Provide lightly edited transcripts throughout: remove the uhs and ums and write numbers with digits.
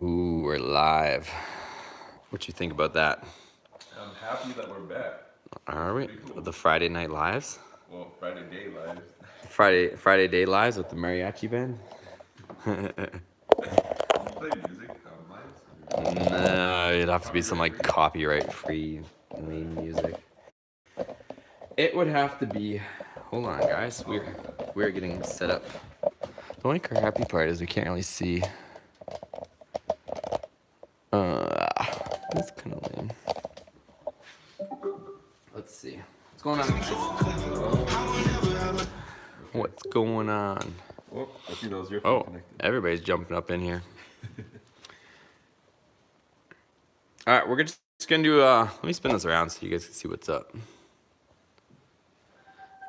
Ooh, we're live. What you think about that? I'm happy that we're back. Are we? Pretty cool. The Friday night lives? Well, Friday day lives. Friday day lives with the mariachi band? You play music on lives? No, it'd have to be some like Copyright copyright-free music. It would have to be. Hold on, guys. We're getting set up. The only crappy part is we can't really see. That's kind of lame. Let's see. What's going on, guys? What's going on? Oh, I see those your Oh, phone connected. everybody's jumping up in here. All right, we're just gonna do. Let me spin this around so you guys can see what's up.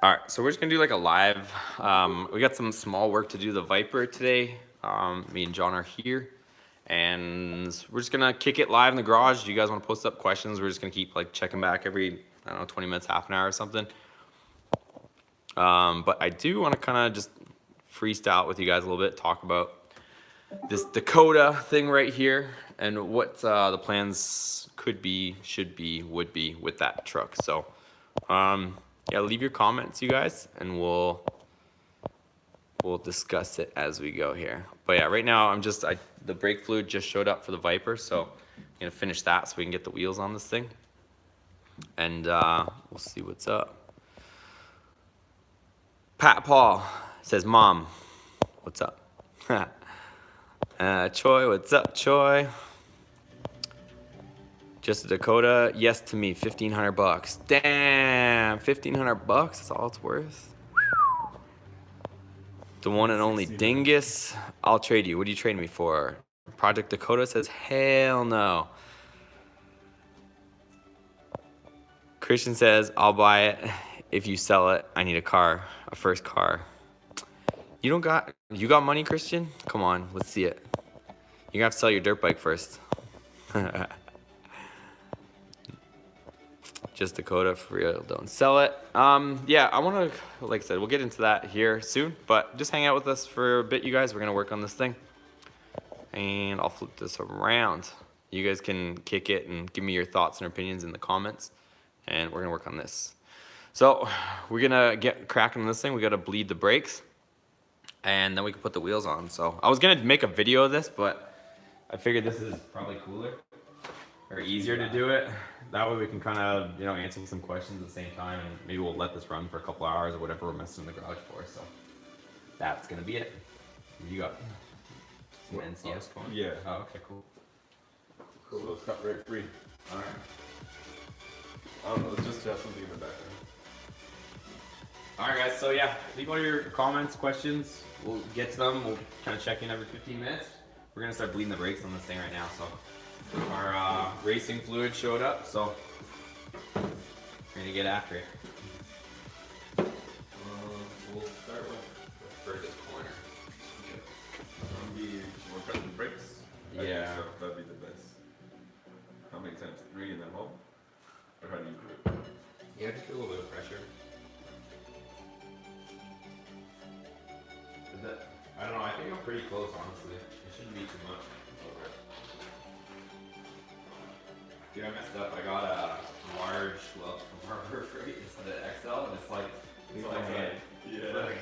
All right, so we're just gonna do like a live. We got some small work to do the Viper today. Me and John are here, and we're just gonna kick it live in the garage. Do you guys want to post up questions? We're just gonna keep like checking back every, I don't know, 20 minutes, half an hour or something. But I do want to kind of just freestyle with you guys a little bit, talk about this Dakota thing right here and what the plans could be, should be, would be with that truck. So, yeah, leave your comments, you guys, and we'll discuss it as we go here. But yeah, right now the brake fluid just showed up for the Viper, so I'm gonna finish that so we can get the wheels on this thing, and we'll see what's up. Pat Paul says, "Mom, what's up?" Choi, what's up, Choi? Just a Dakota, yes to me, $1,500. Damn, $1,500, that's all it's worth. The one and only Dingus, I'll trade you. What are you trading me for? Project Dakota says, hell no. Christian says, I'll buy it if you sell it. I need a car, a first car. You got money, Christian? Come on, let's see it. You're gonna have to sell your dirt bike first. Just Dakota for real, don't sell it. Yeah, I wanna, like I said, we'll get into that here soon, but just hang out with us for a bit, you guys. We're gonna work on this thing. And I'll flip this around. You guys can kick it and give me your thoughts and opinions in the comments. And we're gonna work on this. So we're gonna get cracking on this thing. We gotta bleed the brakes, and then we can put the wheels on. So I was gonna make a video of this, but I figured this is probably cooler or easier to do it. That way we can kind of, answer some questions at the same time, and maybe we'll let this run for a couple hours or whatever we're messing in the garage for. So that's gonna be it. You got some NCS going? Yeah. Oh, okay, cool. So it's copyright free. All right. I don't know, it's just to have something in the background. All right, guys. So yeah, leave all your comments, questions. We'll get to them. We'll kind of check in every 15 minutes. We're gonna start bleeding the brakes on this thing right now. So our racing fluid showed up, so we're gonna get after it. We'll start with the furthest corner. We're pressing the brakes? I think Yeah. so. That'd be the best. How many times? 3 and then home? Or how do you do it? Yeah, just feel a little bit of pressure. I don't know. I think I'm pretty close, honestly. It shouldn't be too much. Dude, I messed up. I got a large glove from Harbor Freight. It's the XL, and it's like Yeah.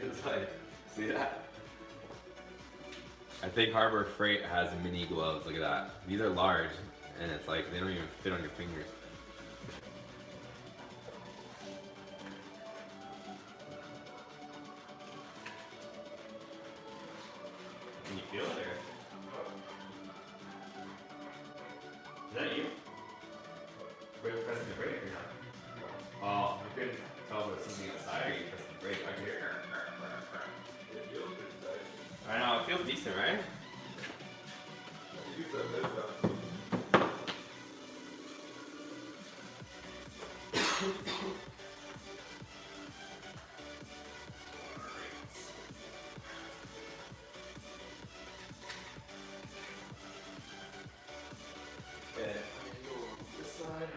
it's like, see that? I think Harbor Freight has mini gloves. Look at that. These are large, and it's like they don't even fit on your fingers. Can you feel it there? Is that you? Were you pressing the brake or not? Oh, I couldn't tell if there was something outside or you pressing the brake. I hear. It feels pretty tight. I know, it feels decent, right? You said that. Okay, go on this side.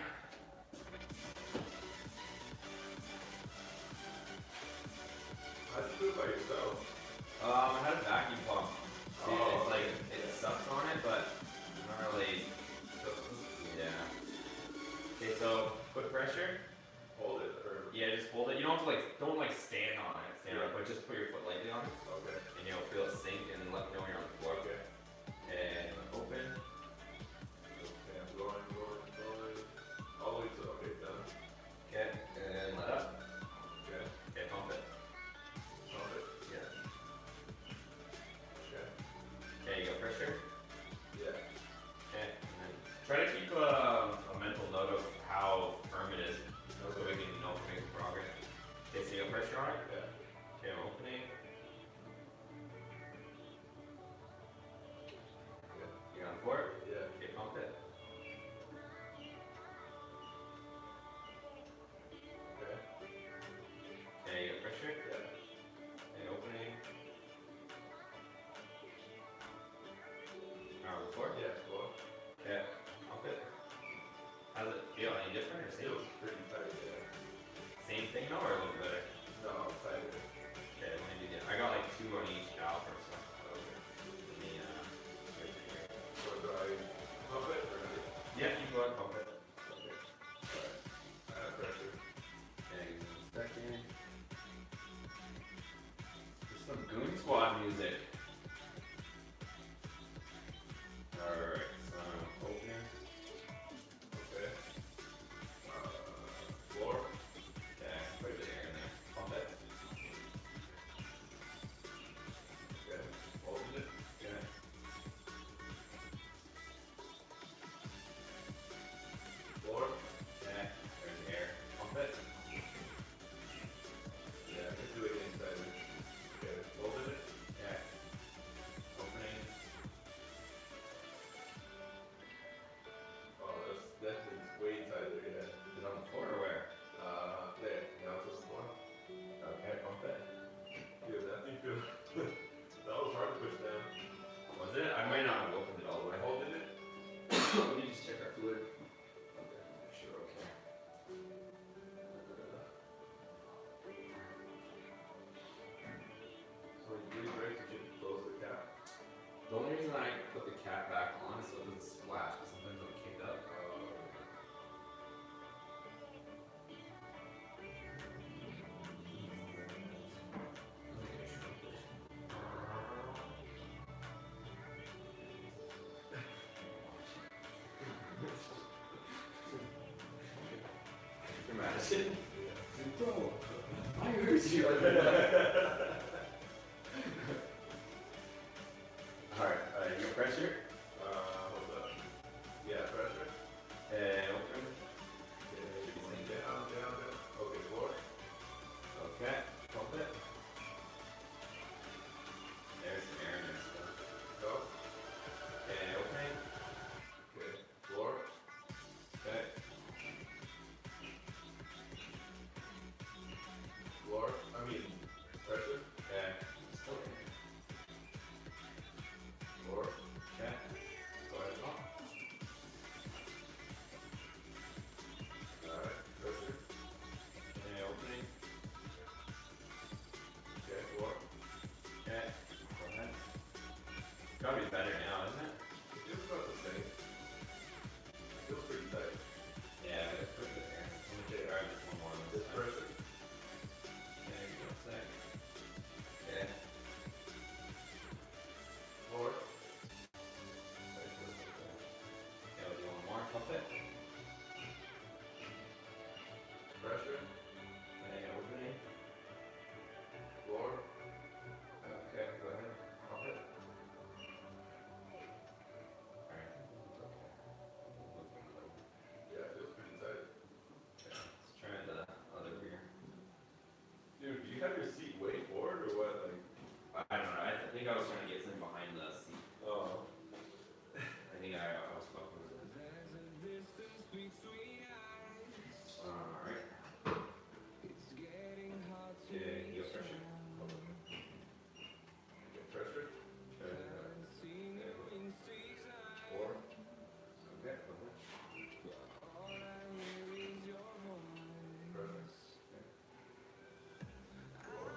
How'd you do it by yourself? I had a vacuum pump. Oh. floor? Yeah, floor. Okay. Pump it. How does it feel? Any different or same? Feels pretty tight, yeah. Same thing though, or a little better? No, tighter. Okay, let me do that. I got like 2 on each caliper, so Okay. let me right here. So do I pump it or not? Yeah, keep going, pump it. Okay. Alright. Add pressure. Okay, give me a second. Just some Goon Squad music. Alright, so opening. Okay. Floor. Okay, put a bit of air in there. Pump it. Okay. Open it. Okay. Floor. Okay, there's air. Pump it. Yeah, I can do it inside. Okay. Open it. Okay. Opening. Oh, that's definitely way tighter, yeah. Is it on the floor or where? There. Now it's on the floor. Okay, pump it. Dude, that thing feels... that was hard to push down. Was it? I might not have opened it all the way. Holding it. Let me just check our fluid. Okay, make sure we're okay. So when you re-brake, you should close the cap. The only reason I put the cap back on is so it doesn't splash, because sometimes it'll kick up. Imagine. Bro, why hurts you like that? Alright, you got pressure? Hold up. Yeah, pressure. And open. Okay, down, down, down. Okay, floor. Okay, pump it. There's some air in there still. Go. Okay, opening. Okay, floor. Okay. Floor. I mean, pressure. Okay. Still in there. Floor. Okay. Go ahead and pump. Alright, pressure. Okay, opening. Okay, floor. Okay. Go ahead. It's gotta be better now, isn't it? It feels about the same. It feels pretty tight. Yeah, let's put it there. Let me take our just one more on This this side. pressure. Okay, give it a sec. Okay. Floor. Okay, we'll do one more. Pump it. Pressure. Okay, opening. Floor. Okay, go ahead. Pump it. Alright. Okay. Yeah, it feels pretty tight. Okay, let's try the other rear. Dude, do you have your seat way forward or what? Like, I don't know. I think I was trying to get something behind the seat. oh. I think I was fucking with it. Alright. Yeah, heel pressure. Okay, pressure. Okay. Floor. Okay. Pressure. Floor.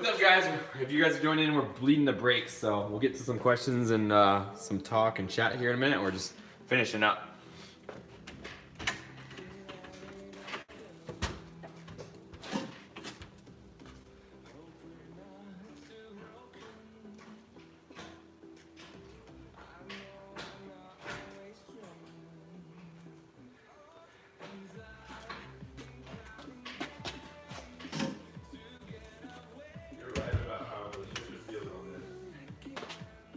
up, guys? If you guys are joining in, we're bleeding the brakes, so we'll get to some questions and some talk and chat here in a minute. We're just finishing up.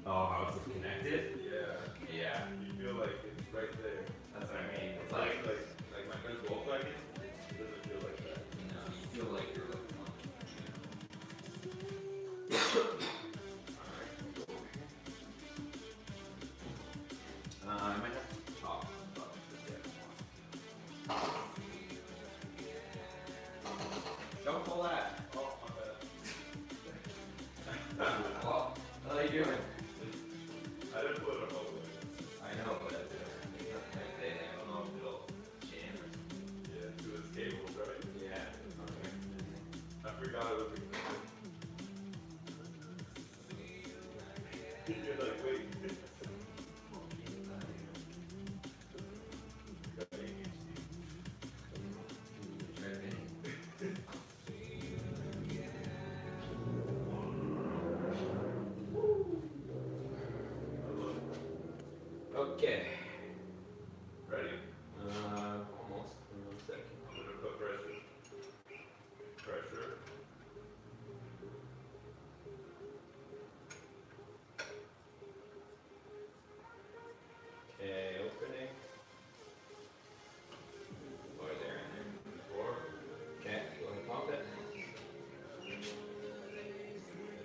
Oh, how it's connected? Yeah. Yeah. You feel like it's right there. That's what I mean. It's Like my friend's Volkswagen, it doesn't feel like that. no, you feel like you're like I might have to talk about this. Don't pull that. Oh, my bad. Well, how are you doing? I didn't put it on all the way. I know, but it's not connected. I don't know if it'll jam or something. Yeah, to this cables, right? Yeah. I forgot it was connected. You're like, wait. Okay. Ready? Almost. One second. I'm gonna put pressure. Pressure. Okay, opening. Or there and there. 4. Okay, go ahead and pump it. It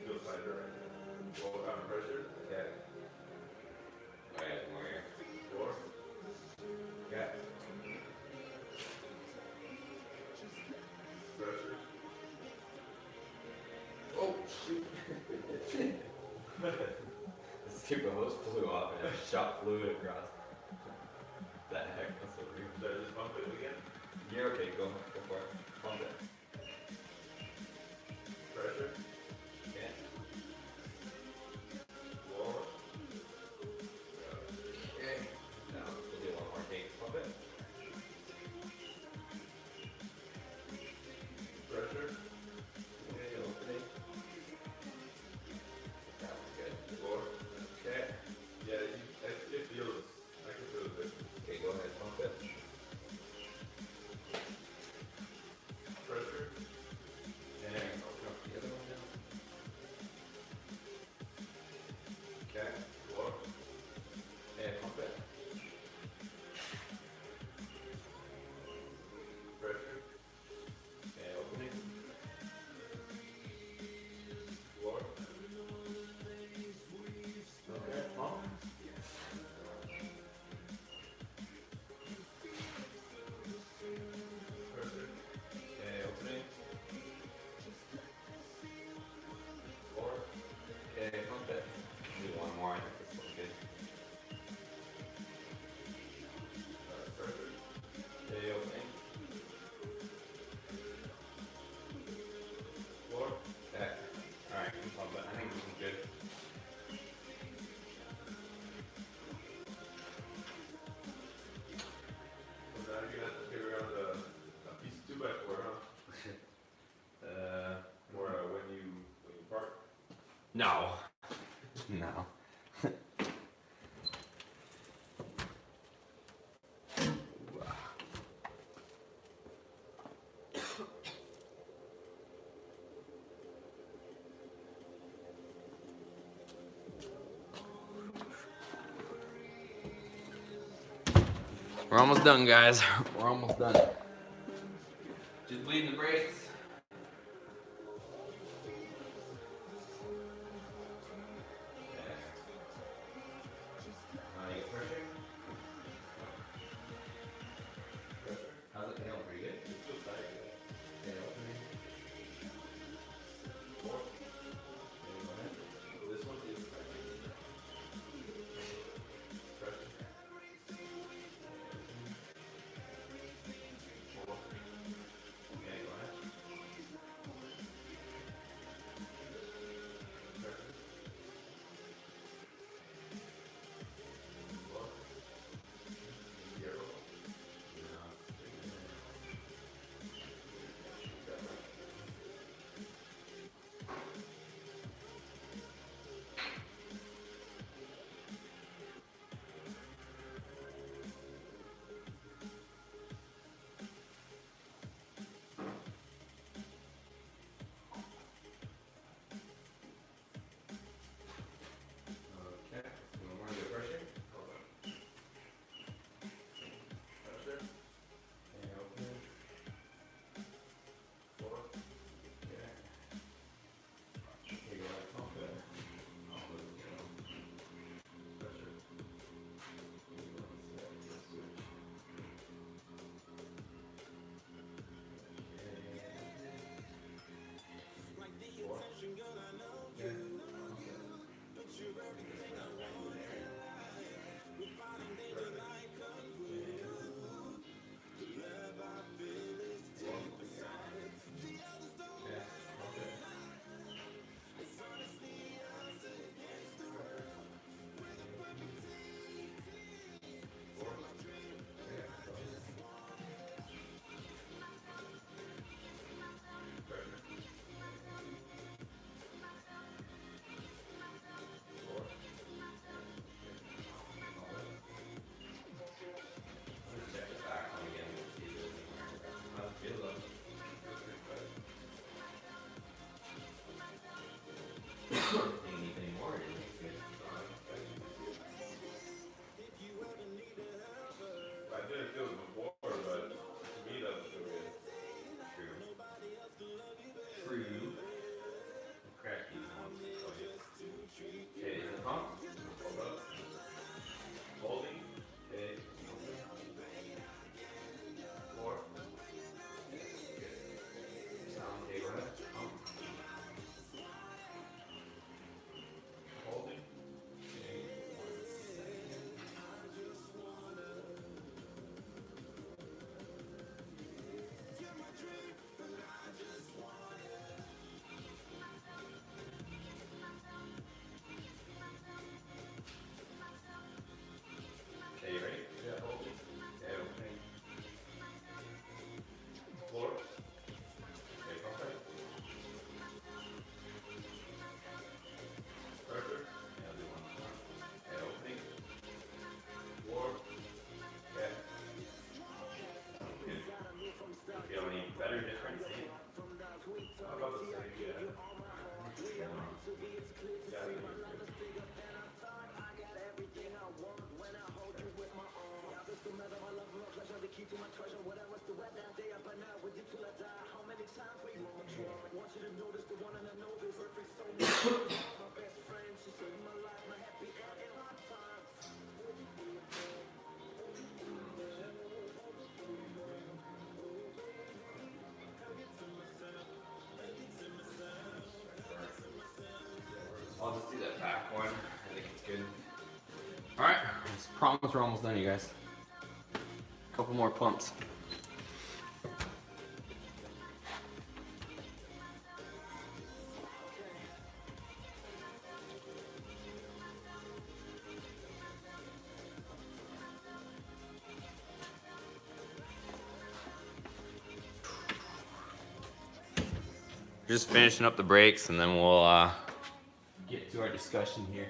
feels tighter right now. Roll down pressure. Okay. Alright, more here. 4. Okay. Pressure. Oh, shoot. The stupid hose flew off and it shot fluid across. What the heck? That's so weird. Should I just pump it again? You're okay, go for it. Pump it. Pressure. Okay. 4. Okay. Now we'll do one more take. Pump it. Pressure. Okay, opening. That was good. 4. Okay. Yeah, it feels. I can feel it. Okay, go ahead, pump it. Pressure. And open up the other one now. Okay. 4. And pump it. Pressure. Okay, opening. 4. Okay, pump. Pressure. Okay, opening. 4. Okay, pump it. Do one more. I think this one's good. Pressure. Okay, opening. 4. Okay. Alright, pump it. I think this one's good. So now you're gonna have to figure out a piece of 2x4, huh? Or when you park. No. No. We're almost done, guys. We're almost done. Just bleeding the brakes. You get pressure? Pressure. How's it feeling? Pretty good? It feels tight. Okay, opening. 4. Okay, go ahead. This one is tight. Pressure. 4. Okay, go ahead. I'll just do that back one. I think it's good. Alright, I promise we're almost done, you guys. Couple more pumps. Just finishing up the brakes and then we'll get to our discussion here.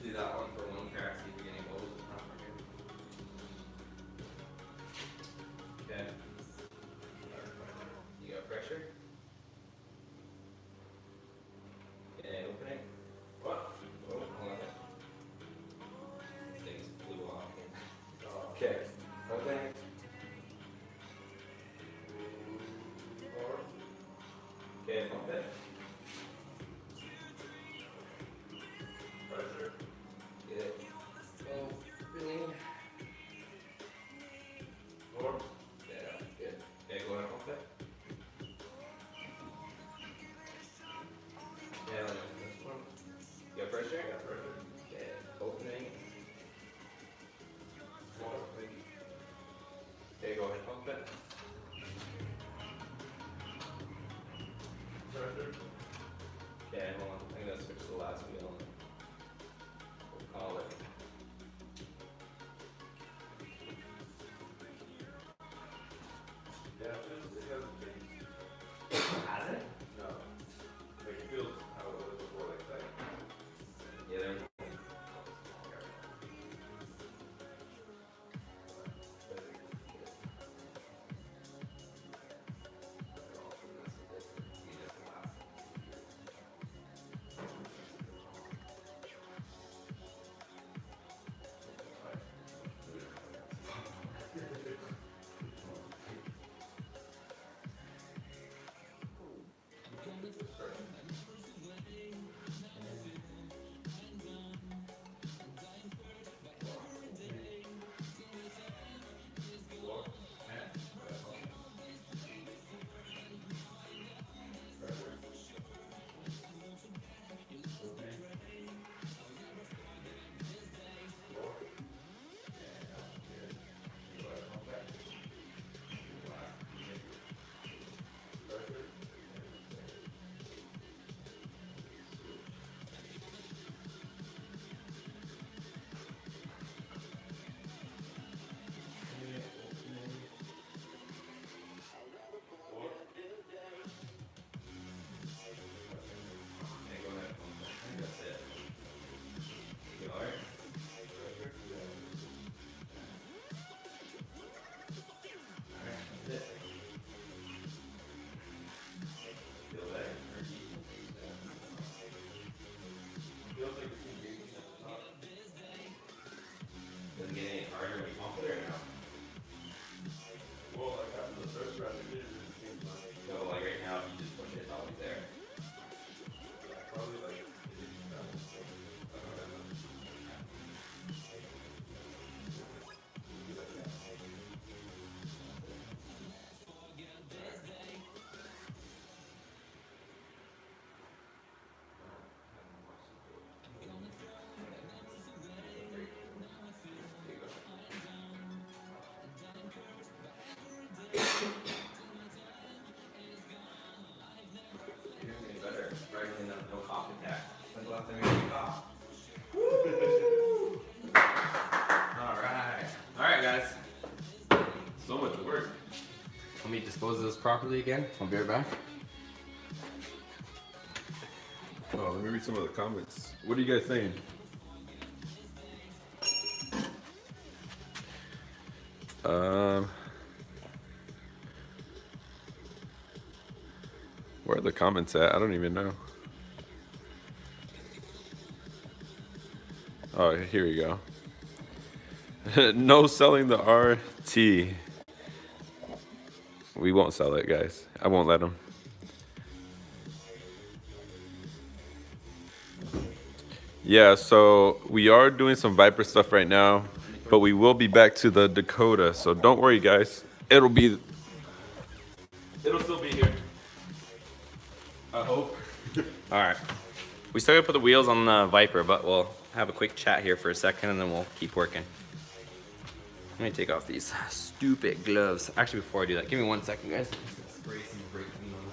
Do that one for one crack, see if we get any bubbles in the front here. Okay. You got pressure? Okay, opening. What? Oh, hold on. Things flew off. Okay, opening. Okay, pump it. Pressure. Get it. Opening. More. Yeah, good. Okay, go ahead and pump it. Yeah, like this one. You got pressure? Got pressure. Okay, opening. More. Does it get any harder when you pump it or no? Well, like after the first round, it seems like So like right now, if you just push it, it's always there. probably like You're gonna get better. Right, no cough attack. When's the last time you had a cough? Alright guys. so much work. Let me dispose of this properly again. I'll be right back. Oh, let me read some of the comments. What are you guys saying? Where are the comments at? I don't even know. Oh, here we go. No selling the RT. We won't sell it, guys. I won't let them. Yeah, so we are doing some Viper stuff right now, but we will be back to the Dakota. So don't worry, guys. It'll still be here. I hope. Alright. We still gotta put the wheels on the Viper, but we'll have a quick chat here for a second and then we'll keep working. Let me take off these stupid gloves. Actually, before I do that, give me 1 second, guys. Spray some brake clean on it.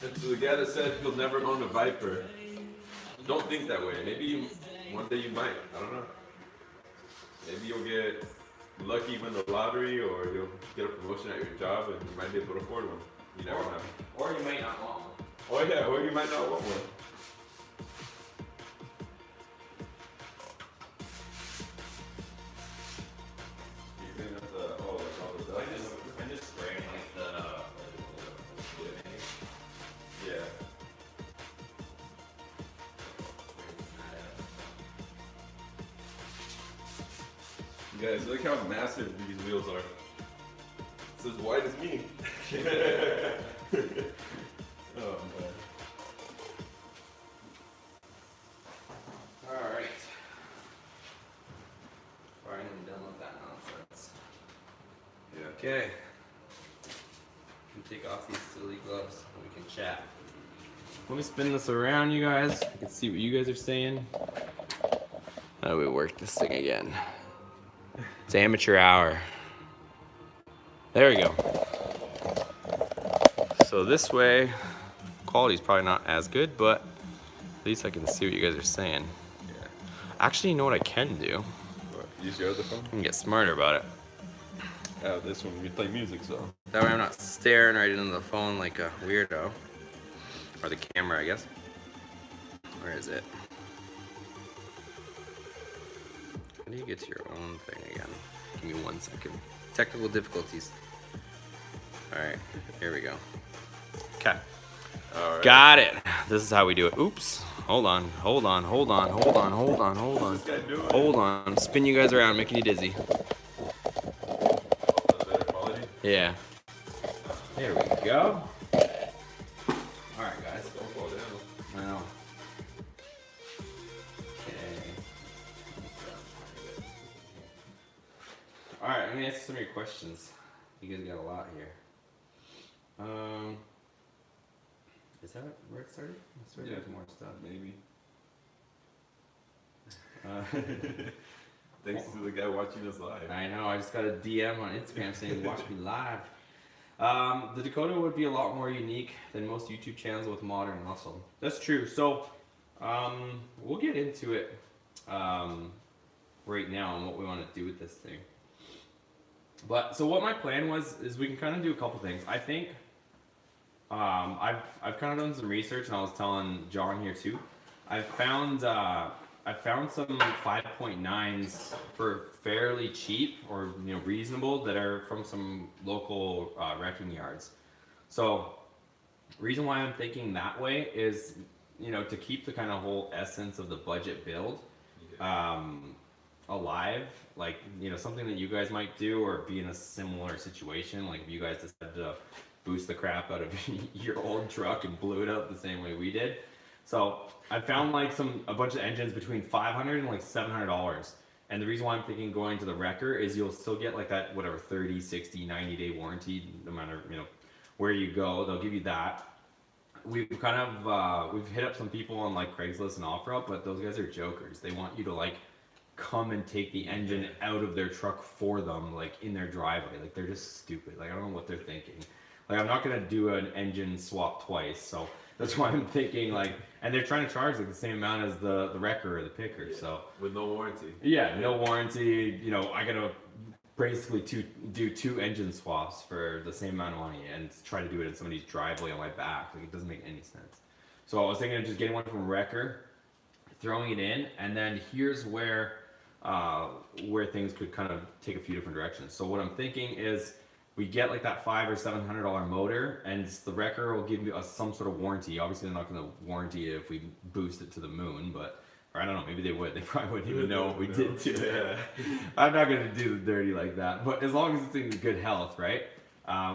And so the guy that said he'll never own a Viper, don't think that way. Maybe one day you might. I don't know. Maybe you'll get lucky, win the lottery, or you'll get a promotion at your job and you might be able to afford one. You never know. Or you might not want one. Oh yeah, or you might not want one. You think that's all the dust? I'm just spraying like the Yeah. Guys, look how massive these wheels are. It's as wide as me. Oh man. Alright. Finally done with that nonsense. Yeah. Okay. We can take off these silly gloves and we can chat. Let me spin this around, you guys. You can see what you guys are saying. How do we work this thing again? It's amateur hour. There we go. So this way, quality's probably not as good, but at least I can see what you guys are saying. Yeah. Actually, you know what I can do? What, use your other phone? I can get smarter about it. This one, we play music, so. That way I'm not staring right into the phone like a weirdo. Or the camera, I guess. Where is it? How do you get to your own thing again? Give me 1 second. Technical difficulties. Alright, here we go. Okay. Alright. Got it. This is how we do it. Oops. Hold on. Hold on. Hold on. Hold on. Hold on. Hold on. What's this guy doing? Hold on. Spin you guys around, making you dizzy. Better quality? Yeah. There we go. Alright, guys. Don't fall down. I know. Okay. Alright, I'm gonna answer some of your questions. You guys got a lot here. Is that where it started? It started with more stuff. Maybe. Thanks to the guy watching us live. I know, I just got a DM on Instagram saying watch me live. The Dakota would be a lot more unique than most YouTube channels with modern muscle. That's true. So, we'll get into it right now on what we want to do with this thing. But so what my plan was is we can kind of do a couple things. I think I've kind of done some research, and I was telling John here too. I found some 5.9s for fairly cheap or reasonable that are from some local wrecking yards. So reason why I'm thinking that way is to keep the kind of whole essence of the budget build alive, like something that you guys might do or be in a similar situation, like if you guys decided to boost the crap out of your old truck and blew it up the same way we did. So I found like a bunch of engines between $500 and like $700. And the reason why I'm thinking going to the wrecker is you'll still get like that whatever 30, 60, 90-day warranty no matter where you go. They'll give you that. We've kind of we've hit up some people on like Craigslist and OfferUp, but those guys are jokers. They want you to like come and take the engine out of their truck for them, like in their driveway. Like they're just stupid. Like I don't know what they're thinking. Like I'm not gonna do an engine swap twice, so that's why I'm thinking like, and they're trying to charge like the same amount as the wrecker or the picker. Yeah, so with no warranty. Yeah, no warranty. I gotta basically do two engine swaps for the same amount of money and try to do it in somebody's driveway on my back. Like it doesn't make any sense. So I was thinking of just getting one from wrecker, throwing it in, and then here's where things could kind of take a few different directions. So what I'm thinking is we get like that $500 or $700 motor, and the wrecker will give you some sort of warranty. Obviously, they're not going to warranty it if we boost it to the moon, or I don't know, maybe they would. They probably wouldn't even know what we did to it. I'm not going to do the dirty like that, but as long as it's in good health, right?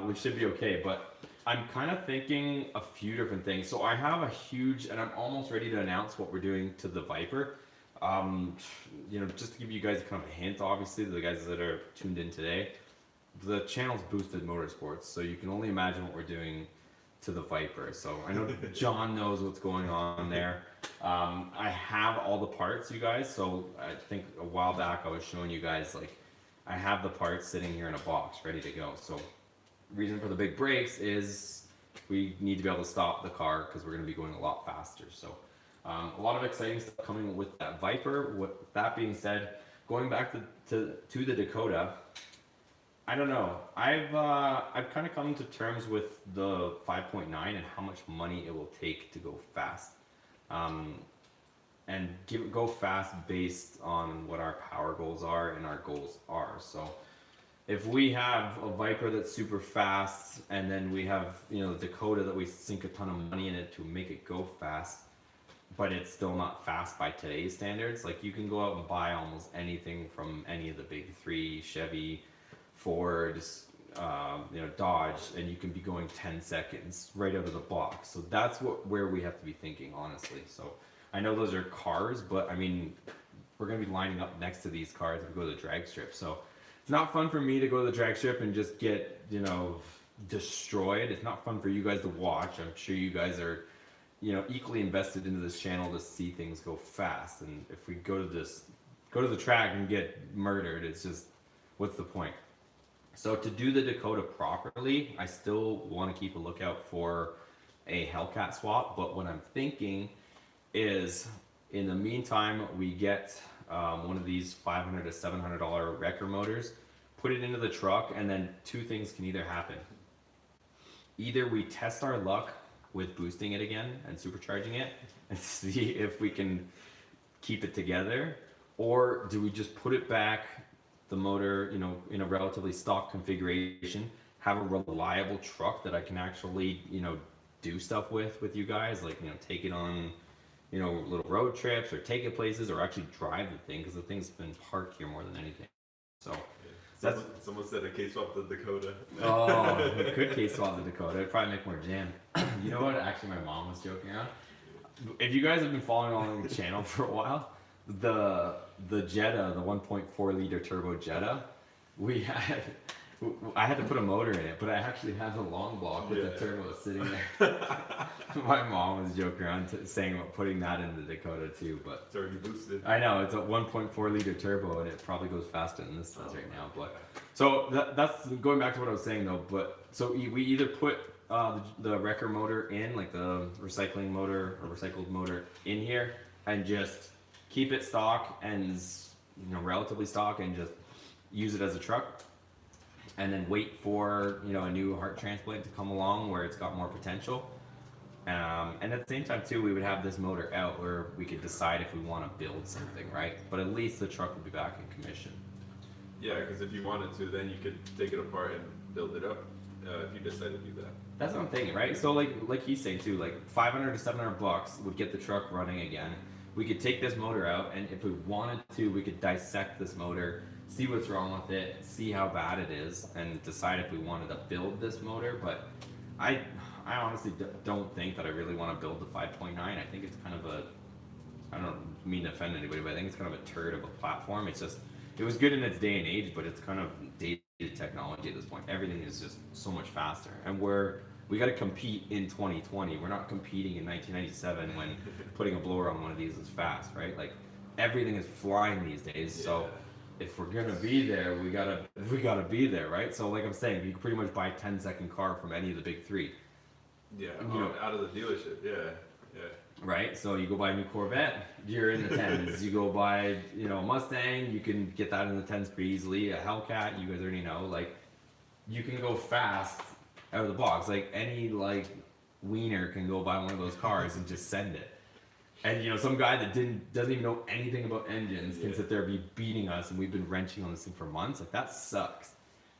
Which should be okay. But I'm kind of thinking a few different things. So I have a huge, and I'm almost ready to announce what we're doing to the Viper. Just to give you guys kind of a hint, obviously, the guys that are tuned in today, the channel's Boosted Motorsports, so you can only imagine what we're doing to the Viper. So I know John knows what's going on there. I have all the parts, you guys. So I think a while back I was showing you guys, like, I have the parts sitting here in a box ready to go. So reason for the big brakes is we need to be able to stop the car because we're going to be going a lot faster. So a lot of exciting stuff coming with that Viper. With that being said, going back to the Dakota, I don't know. I've kind of come to terms with the 5.9 and how much money it will take to go fast, and go fast based on what our power goals are and our goals are. So if we have a Viper that's super fast, and then we have the Dakota that we sink a ton of money in it to make it go fast, but it's still not fast by today's standards. Like you can go out and buy almost anything from any of the big three, Chevy, Ford, Dodge, and you can be going 10 seconds right out of the box. So that's where we have to be thinking, honestly. So I know those are cars, but I mean, we're going to be lining up next to these cars if we go to the drag strip. So it's not fun for me to go to the drag strip and just get, destroyed. It's not fun for you guys to watch. I'm sure you guys are, equally invested into this channel to see things go fast. And if we go to the track and get murdered, it's just, what's the point? So to do the Dakota properly, I still want to keep a lookout for a Hellcat swap. But what I'm thinking is, in the meantime, we get one of these $500 to $700 wrecker motors, put it into the truck, and then two things can either happen. Either we test our luck with boosting it again and supercharging it and see if we can keep it together, or do we just put it back, the motor, in a relatively stock configuration, have a reliable truck that I can actually, do stuff with you guys, like, take it on, little road trips or take it places or actually drive the thing, because the thing's been parked here more than anything. So someone said a case swap the Dakota. Oh, we could case swap the Dakota. It'd probably make more jam. You know what? Actually, my mom was joking around. If you guys have been following along the channel for a while, the Jetta, the 1.4 liter turbo Jetta, I had to put a motor in it, but I actually have a long block with the turbo sitting there. My mom was joking around saying about putting that in the Dakota too, but it's already boosted. I know, it's a 1.4 liter turbo and it probably goes faster than this does right now. But so that's going back to what I was saying though. But so we either put the wrecker motor in, like the recycling motor or recycled motor in here, and just keep it stock and relatively stock and just use it as a truck, and then wait for a new heart transplant to come along where it's got more potential. And at the same time too, we would have this motor out where we could decide if we want to build something, right? But at least the truck would be back in commission. Yeah, because if you wanted to, then you could take it apart and build it up if you decide to do that. That's what I'm thinking, right? So like he's saying too, like $500 to $700 would get the truck running again. We could take this motor out, and if we wanted to, we could dissect this motor, see what's wrong with it, see how bad it is, and decide if we wanted to build this motor. But I honestly don't think that I really want to build the 5.9. I think it's kind of I don't mean to offend anybody, but I think it's kind of a turd of a platform. It's just, it was good in its day and age, but it's kind of dated technology at this point. Everything is just so much faster, and we got to compete in 2020. We're not competing in 1997 when putting a blower on one of these is fast, right? Like everything is flying these days. Yeah. So if we're gonna be there, we gotta be there, right? So like I'm saying, you can pretty much buy a 10-second car from any of the big three. Yeah, out of the dealership. Yeah. Right. So you go buy a new Corvette, you're in the 10s. You go buy a Mustang, you can get that in the 10s pretty easily. A Hellcat, you guys already know, like you can go fast out of the box. Like any wiener can go buy one of those cars and just send it. And some guy that doesn't even know anything about engines can sit there and be beating us, and we've been wrenching on this thing for months. Like that sucks.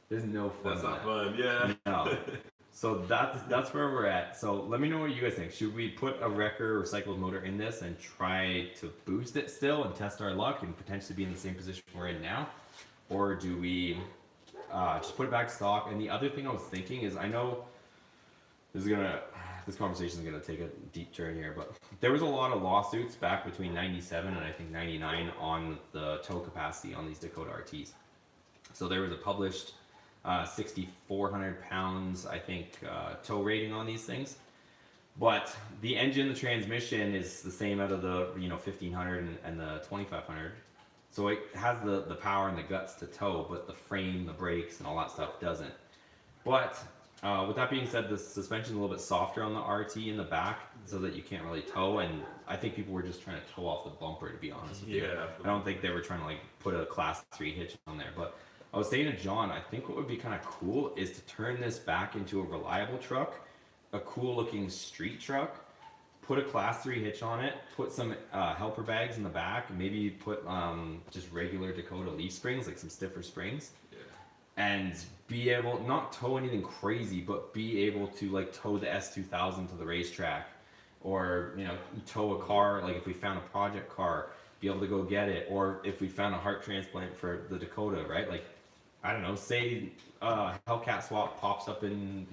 There's no fun. That's not fun. Yeah. No. So that's where we're at. So let me know what you guys think. Should we put a wrecker recycled motor in this and try to boost it still and test our luck and potentially be in the same position we're in now, or do we just put it back stock? And the other thing I was thinking is, I know this conversation is gonna take a deep turn here, but there was a lot of lawsuits back between '97 and I think '99 on the tow capacity on these Dakota RTs. So there was a published 6,400 pounds, I think, tow rating on these things. But the engine, the transmission is the same out of the 1,500 and the 2,500. So it has the power and the guts to tow, but the frame, the brakes, and all that stuff doesn't. But with that being said, the suspension is a little bit softer on the RT in the back, so that you can't really tow. And I think people were just trying to tow off the bumper, to be honest with you. Yeah. I don't think they were trying to put a class 3 hitch on there. But I was saying to John, I think what would be kind of cool is to turn this back into a reliable truck, a cool looking street truck, put a class 3 hitch on it, put some helper bags in the back, maybe put just regular Dakota leaf springs, like some stiffer springs. Yeah. And be able, not tow anything crazy, but be able to tow the S2000 to the racetrack, or tow a car, like if we found a project car, be able to go get it, or if we found a heart transplant for the Dakota, right? Like, I don't know, say Hellcat swap pops up in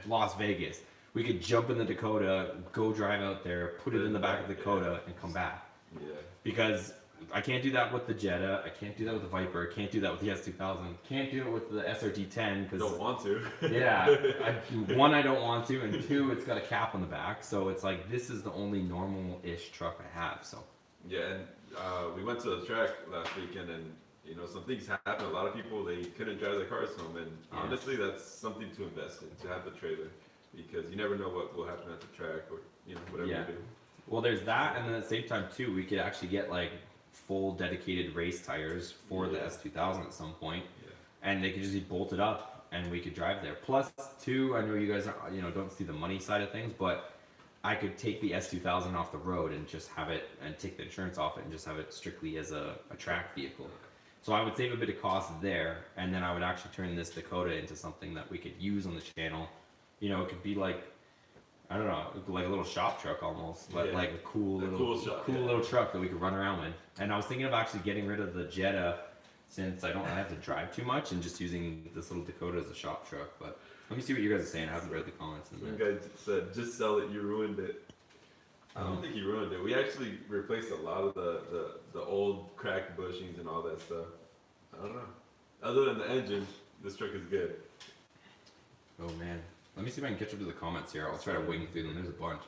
Las Vegas. We could jump in the Dakota, go drive out there, put it in the back of the Dakota, and come back. Yeah. Because I can't do that with the Jetta. I can't do that with the Viper. I can't do that with the S2000. Can't do it with the SRT10 because don't want to. Yeah, one, I don't want to, and two, it's got a cap on the back. So it's like, this is the only normal-ish truck I have. So yeah, and we went to the track last weekend, and some things happened. A lot of people, they couldn't drive their cars home, and honestly, that's something to invest in, to have the trailer, because you never know what will happen at the track, or whatever you do. Well, there's that, and then at the same time too, we could actually get full dedicated race tires for the S2000 at some point, and they could just be bolted up, and we could drive there. Plus, two, I know you guys are, don't see the money side of things, but I could take the S2000 off the road and just have it, and take the insurance off it, and just have it strictly as a track vehicle. So I would save a bit of cost there, and then I would actually turn this Dakota into something that we could use on the channel. It could be I don't know, like a little shop truck almost, but a cool little truck that we could run around with. And I was thinking of actually getting rid of the Jetta, since I don't have to drive too much, and just using this little Dakota as a shop truck. But let me see what you guys are saying. I haven't read the comments. Some guy said, just sell it, you ruined it. I don't think he ruined it. We actually replaced a lot of the old cracked bushings and all that stuff. I don't know. Other than the engine, this truck is good. Oh man. Let me see if I can catch up to the comments here. I'll try to wing through them. There's a bunch.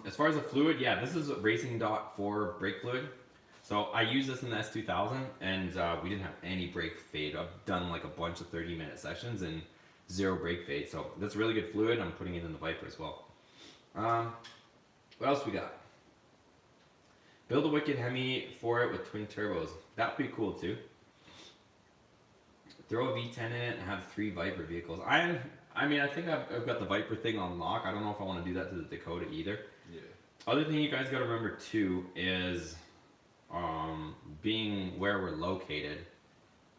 As far as the fluid, this is Racing Dot 4 brake fluid. So I use this in the S2000, and we didn't have any brake fade. I've done a bunch of 30-minute sessions and 0 brake fade. So that's really good fluid. I'm putting it in the Viper as well. What else we got? Build a wicked Hemi for it with twin turbos. That would be cool too. Throw a V10 in it and have 3 Viper vehicles. I mean, I think I've got the Viper thing on lock. I don't know if I want to do that to the Dakota either. Yeah. Other thing you guys got to remember too is being where we're located,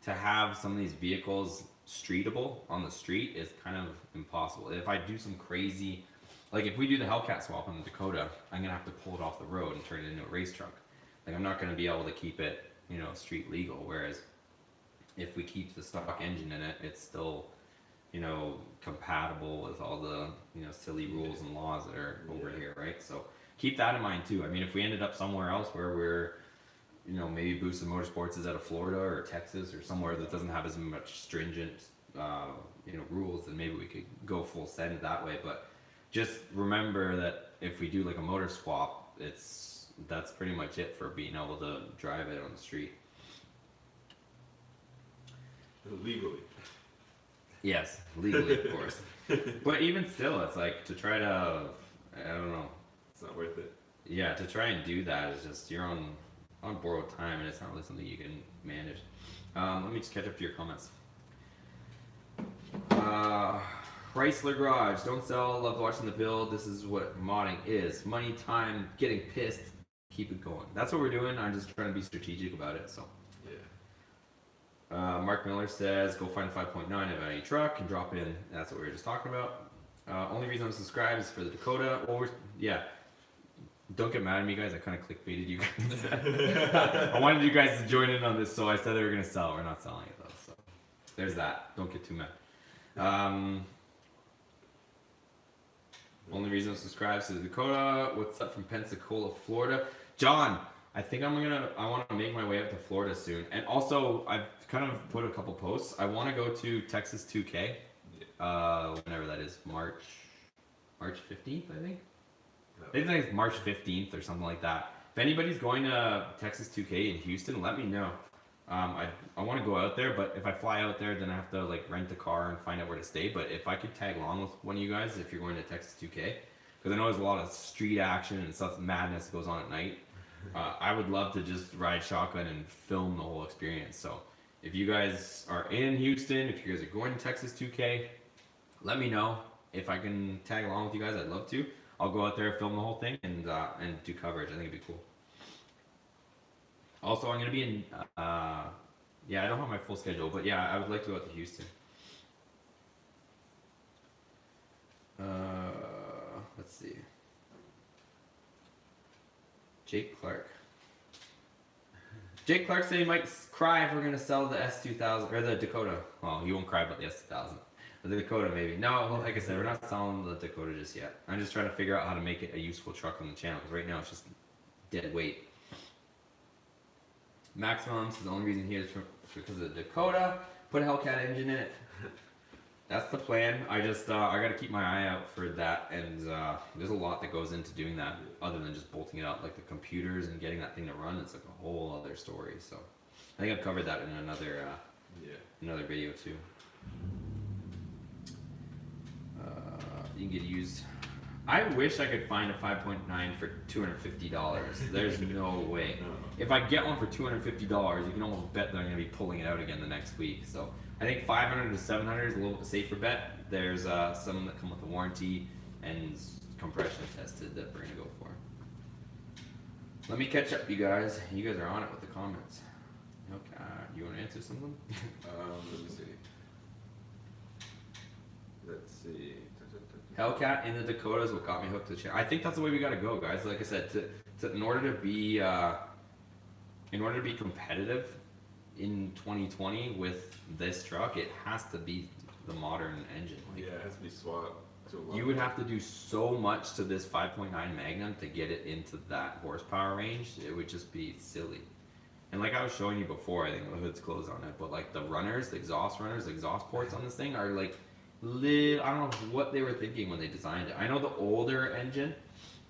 to have some of these vehicles streetable on the street is kind of impossible. If I do some crazy, like if we do the Hellcat swap on the Dakota, I'm gonna have to pull it off the road and turn it into a race truck. Like I'm not gonna be able to keep it, you know, street legal. Whereas if we keep the stock engine in it, it's still, you know, compatible with all the, you know, silly rules and laws that are over here, right? So keep that in mind too. I mean, if we ended up somewhere else where we're, you know, maybe Boosted Motorsports is out of Florida or Texas or somewhere that doesn't have as much stringent, you know, rules, then maybe we could go full send that way. But just remember that if we do like a motor swap, that's pretty much it for being able to drive it on the street. Legally. Yes, legally, of course. But even still, it's like to try to, I don't know. It's not worth it. Yeah, to try and do that is just, you're on borrowed time, and it's not really something you can manage. Let me just catch up to your comments. Chrysler Garage, don't sell, love watching the build. This is what modding is. Money, time, getting pissed, keep it going. That's what we're doing. I'm just trying to be strategic about it, so. Yeah. Mark Miller says, go find a 5.9 of any truck and drop in. That's what we were just talking about. Only reason I'm subscribed is for the Dakota. Well, yeah. Don't get mad at me, guys. I kind of clickbaited you guys. I wanted you guys to join in on this, so I said they were going to sell. We're not selling it, though. So there's that. Don't get too mad. Only reason I'm subscribed is to the Dakota. What's up from Pensacola, Florida? John, I think I want to make my way up to Florida soon. And also, I've kind of put a couple posts. I want to go to Texas 2K. Whenever that is, March 15th, I think. I think it's March 15th or something like that. If anybody's going to Texas 2K in Houston, let me know. I want to go out there, but if I fly out there, then I have to like rent a car and find out where to stay. But if I could tag along with one of you guys, if you're going to Texas 2K, because I know there's a lot of street action and stuff, madness goes on at night. I would love to just ride shotgun and film the whole experience. So if you guys are in Houston, if you guys are going to Texas 2K, let me know. If I can tag along with you guys, I'd love to. I'll go out there, film the whole thing, and do coverage. I think it'd be cool. Also, I'm gonna be in. Yeah, I don't have my full schedule, but yeah, I would like to go out to Houston. Let's see. Jake Clark. Jake Clark said he might cry if we're gonna sell the S2000 or the Dakota. Well, he won't cry about the S2000. The Dakota maybe. No, like I said, we're not selling the Dakota just yet. I'm just trying to figure out how to make it a useful truck on the channel, because right now it's just dead weight. Maximum is the only reason here is because of the Dakota. Put a Hellcat engine in it. That's the plan. I just I got to keep my eye out for that, and there's a lot that goes into doing that other than just bolting it out, like the computers and getting that thing to run. It's like a whole other story. So I think I've covered that in another video too. You can get used. I wish I could find a 5.9 for $250. There's no way. If I get one for $250, you can almost bet that I'm going to be pulling it out again the next week. So I think 500 to 700 is a little bit safer bet. There's some that come with a warranty and compression tested that we're going to go for. Let me catch up, you guys. You guys are on it with the comments. Okay, you want to answer something? Let me see. Let's see. Hellcat in the Dakota is what got me hooked to the channel. I think that's the way we gotta go, guys. Like I said, in order to be competitive in 2020 with this truck, it has to be the modern engine. Like, Yeah, it has to be swapped to a lot. you would have to do so much to this 5.9 Magnum to get it into that horsepower range. It would just be silly. And like I was showing you before, I think the hood's closed on it, but like the runners, the exhaust ports on this thing are like, I don't know what they were thinking when they designed it. I know the older engine,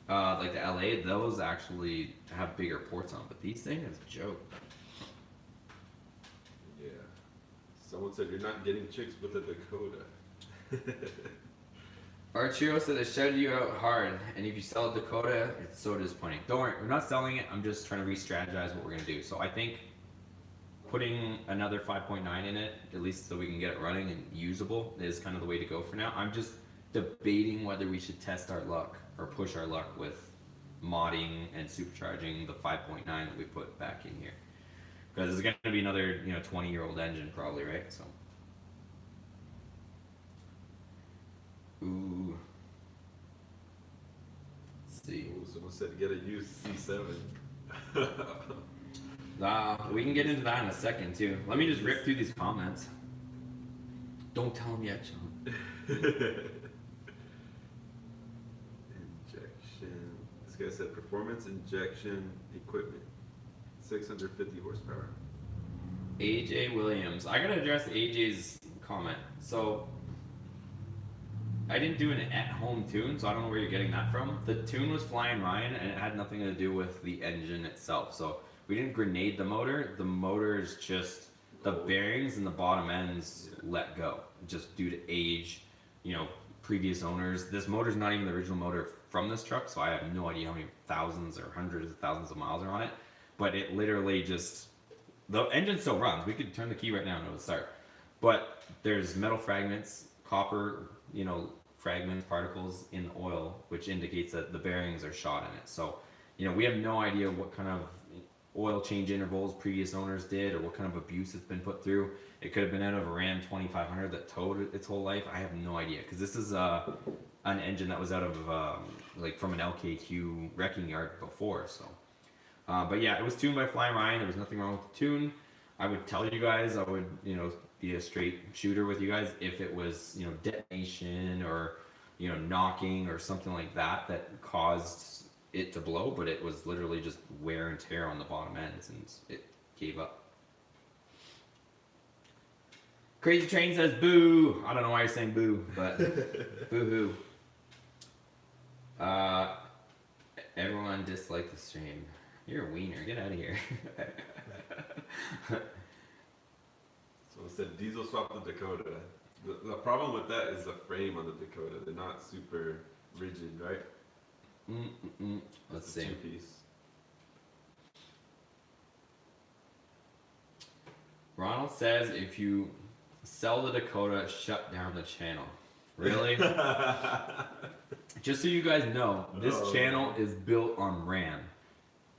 like the LA, those actually have bigger ports on, but these things is a joke. Yeah. Someone said you're not getting chicks with a Dakota. Archiro said they shouted you out hard, and if you sell a Dakota, it's so disappointing. Don't worry, we're not selling it. I'm just trying to re-strategize what we're gonna do. So I think putting another 5.9 in it, at least so we can get it running and usable, is kind of the way to go for now. I'm just debating whether we should test our luck or push our luck with modding and supercharging the 5.9 that we put back in here, because it's gonna be another 20-year-old engine probably, right? So. Ooh. Let's see. Ooh, someone said get a used C7. We can get into that in a second too. Let me just rip through these comments. Don't tell them yet, Sean. Injection. This guy said performance injection equipment. 650 horsepower. AJ Williams. I gotta address AJ's comment. So I didn't do an at-home tune, so I don't know where you're getting that from. The tune was Flying Ryan, and it had nothing to do with the engine itself. So we didn't grenade the motor. The motor is just the bearings and the bottom ends let go, just due to age, previous owners. This motor's not even the original motor from this truck, so I have no idea how many thousands or hundreds of thousands of miles are on it. But it literally just, the engine still runs. We could turn the key right now and it would start. But there's metal fragments, copper, fragments, particles in the oil, which indicates that the bearings are shot in it. So, we have no idea what kind of oil change intervals previous owners did or what kind of abuse it's been put through. It could have been out of a Ram 2500 that towed its whole life. I have no idea, because this is an engine that was out of from an LKQ wrecking yard before. So, but yeah, it was tuned by Flying Ryan. There was nothing wrong with the tune. I would tell you guys, I would be a straight shooter with you guys if it was detonation or knocking or something like that caused it to blow, but it was literally just wear and tear on the bottom ends and it gave up. Crazy Train says boo. I don't know why you're saying boo, but boo hoo. Everyone disliked the stream. You're a wiener, get out of here. Someone said diesel swap the Dakota. The problem with that is the frame on the Dakota. They're not super rigid, right? Let's see. Two-piece. Ronald says if you sell the Dakota, shut down the channel. Really? Just so you guys know, this channel is built on RAM.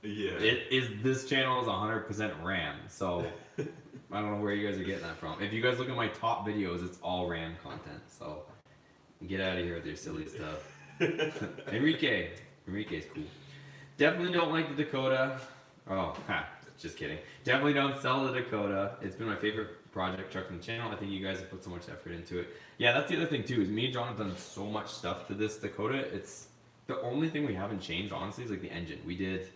Yeah. This channel is 100% RAM. So I don't know where you guys are getting that from. If you guys look at my top videos, it's all RAM content. So get out of here with your silly stuff. Enrique's cool. Definitely don't like the Dakota. Just kidding. Definitely don't sell the Dakota. It's been my favorite project truck on the channel. I think you guys have put so much effort into it. Yeah, that's the other thing too, is me and John have done so much stuff to this Dakota. It's the only thing we haven't changed, honestly, is like the engine. We did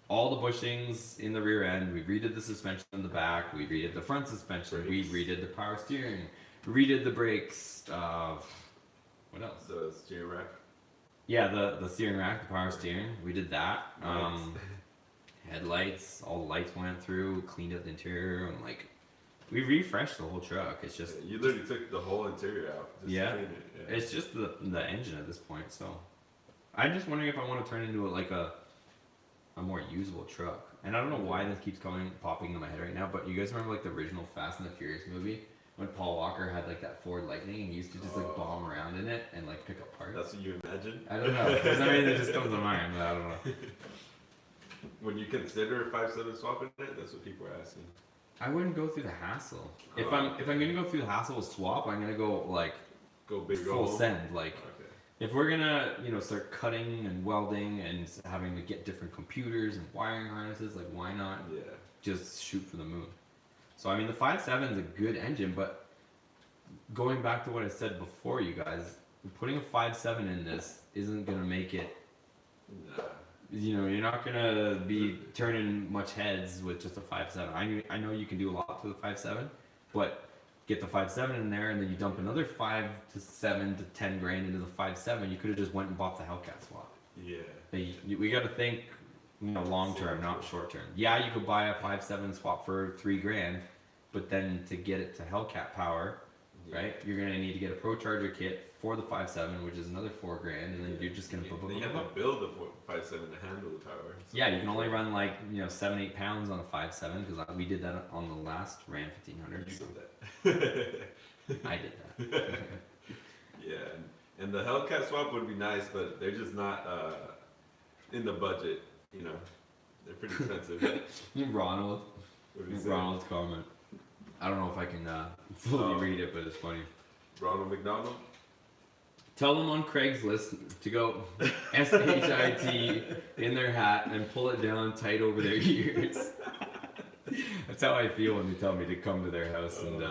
all the bushings in the rear end. We redid the suspension in the back. We redid the front suspension. We redid the power steering. We redid the brakes. What else? The steering rack. Yeah, the steering rack, the power steering. We did that. Headlights, all the lights went through, cleaned up the interior, and we refreshed the whole truck. It's just you literally took the whole interior out. Just to clean it. Yeah. It's just the engine at this point. So I'm just wondering if I want to turn it into a more usable truck. And I don't know why this keeps popping into my head right now, but you guys remember the original Fast and the Furious movie when Paul Walker had that Ford Lightning and he used to just bomb around in it and pick up parts? That's what you imagine? I don't know. For some reason it just comes to mind, but I don't know. When you consider 5.7 swapping it, that's what people are asking. I wouldn't go through the hassle. If I'm gonna go through the hassle of swap, I'm gonna go go big, full go send. Okay. If we're gonna start cutting and welding and having to get different computers and wiring harnesses, why not just shoot for the moon? So I mean the 5.7 is a good engine, but going back to what I said before, you guys, putting a 5.7 in this isn't gonna make it. Nah. You're not gonna be turning much heads with just a 5.7. I know you can do a lot to the 5.7, but get the 5.7 in there and then you dump another 5 to 7 to 10 grand into the 5.7. You could have just went and bought the Hellcat swap. Yeah. We got to think, long term, not short term. Yeah, you could buy a 5.7 swap for 3 grand, but then to get it to Hellcat power, right? You're gonna need to get a Pro Charger kit for the 5.7, which is another $4 grand, and then you're just gonna Then you have to build a 5.7 to handle the power. So yeah, you can only run like 7-8 pounds on a 5.7 because we did that on the last Ram 1500. You So did that. I did that. Yeah, and the Hellcat swap would be nice, but they're just not in the budget. You know, they're pretty expensive. Ronald. What did he say? Ronald's comment. I don't know if I can fully read it, but it's funny. Ronald McDonald. Tell them on Craigslist to go SHIT in their hat and pull it down tight over their ears. That's how I feel when they tell me to come to their house and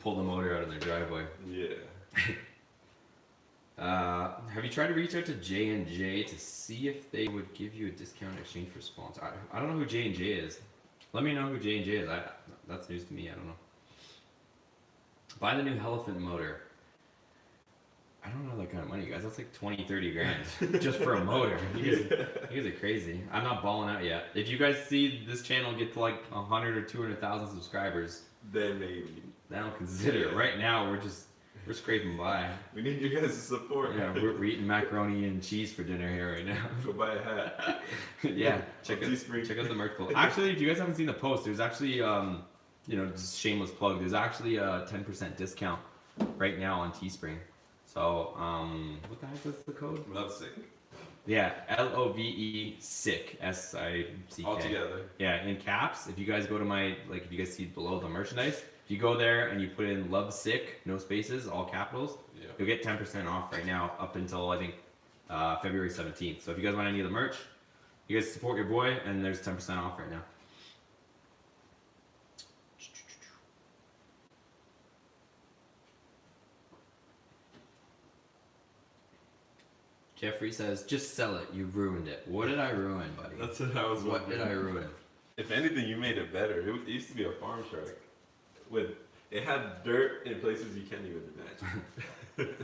pull the motor out of their driveway. Yeah. Have you tried to reach out to J&J to see if they would give you a discount in exchange for sponsor? I don't know who J&J is. Let me know who J&J is. That's news to me. I don't know. Buy the new Elephant motor. I don't know that kind of money, guys. That's like 20-30 grand just for a motor. You guys are crazy. I'm not balling out yet. If you guys see this channel get to like 100 or 200,000 subscribers, Then maybe. then I'll consider it. Right now, we're scraping by. We need you guys' support. Yeah, we're eating macaroni and cheese for dinner here right now. Go buy a hat. Yeah, check out Teespring. the merch post. Actually, if you guys haven't seen the post, there's actually just shameless plug. There's actually a 10% discount right now on Teespring. So what the heck is the code? Love sick. Yeah, LOVE sick SICK. All together. Yeah, in caps. If you guys go to my if you guys see below the merchandise, if you go there and you put in love sick, no spaces, all capitals, Yeah. you'll get 10% off right now up until I think February 17th. So if you guys want any of the merch, you guys support your boy, and there's 10% off right now. Jeffrey says, just sell it. You ruined it. What did I ruin, buddy? That's what I was What did I ruin? If anything, you made it better. It used to be a farm truck. It had dirt in places you can't even imagine.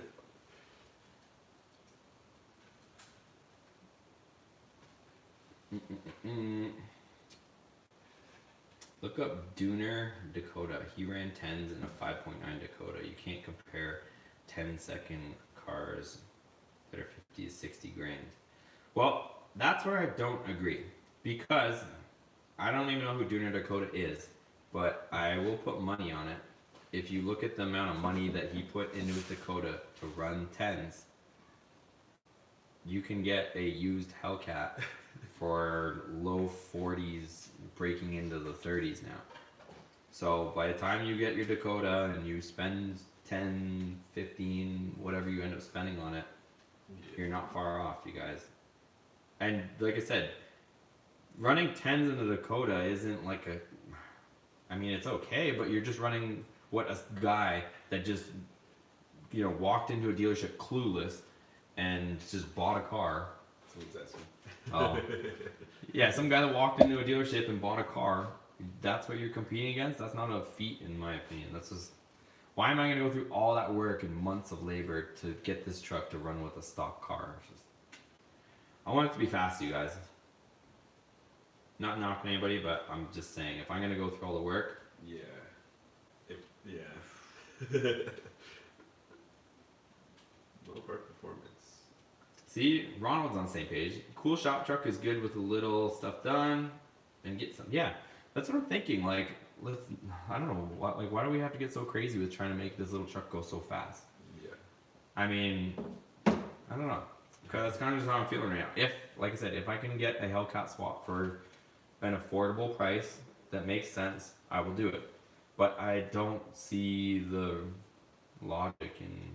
Look up Dooner Dakota. He ran 10s in a 5.9 Dakota. You can't compare 10-second cars that are 50 to 60 grand. Well, that's where I don't agree. Because I don't even know who Dooner Dakota is, but I will put money on it. If you look at the amount of money that he put into his Dakota to run 10s, you can get a used Hellcat for low 40s breaking into the 30s now. So by the time you get your Dakota and you spend 10, 15, whatever you end up spending on it, you're not far off, you guys. And like I said, running 10s in the Dakota isn't like it's okay, but you're just running what a guy that just, walked into a dealership clueless and just bought a car. Someone's asking. Oh. Yeah, some guy that walked into a dealership and bought a car. That's what you're competing against? That's not a feat, in my opinion. That's just... Why am I going to go through all that work and months of labor to get this truck to run with a stock car? I want it to be fast, you guys. Not knocking anybody, but I'm just saying, if I'm going to go through all the work... Yeah. Low part performance. See, Ronald's on the same page. Cool shop truck is good with a little stuff done and get some. Yeah, that's what I'm thinking. I don't know, why do we have to get so crazy with trying to make this little truck go so fast? Yeah. I mean, I don't know. Because that's kind of just how I'm feeling right now. Like I said, if I can get a Hellcat swap for an affordable price that makes sense, I will do it. But I don't see the logic in...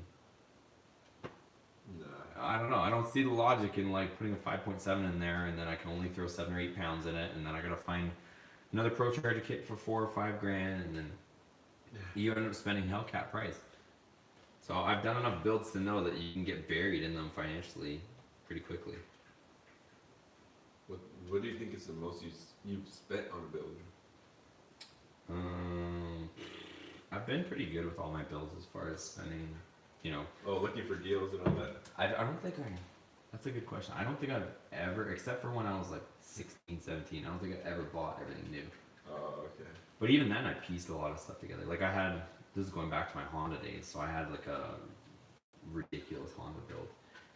I don't know. I don't see the logic in putting a 5.7 in there, and then I can only throw 7 or 8 pounds in it, and then I gotta find another Pro Charger kit for 4 or 5 grand, and then you end up spending Hellcat price. So I've done enough builds to know that you can get buried in them financially pretty quickly. What do you think is the most you've spent on a build? I've been pretty good with all my builds as far as spending. Oh, looking for deals and all that. I don't think that's a good question. I don't think I've ever, except for when I was 16, 17, I don't think I ever bought everything new. Oh, okay. But even then, I pieced a lot of stuff together. I had this is going back to my Honda days. So I had like a ridiculous Honda build,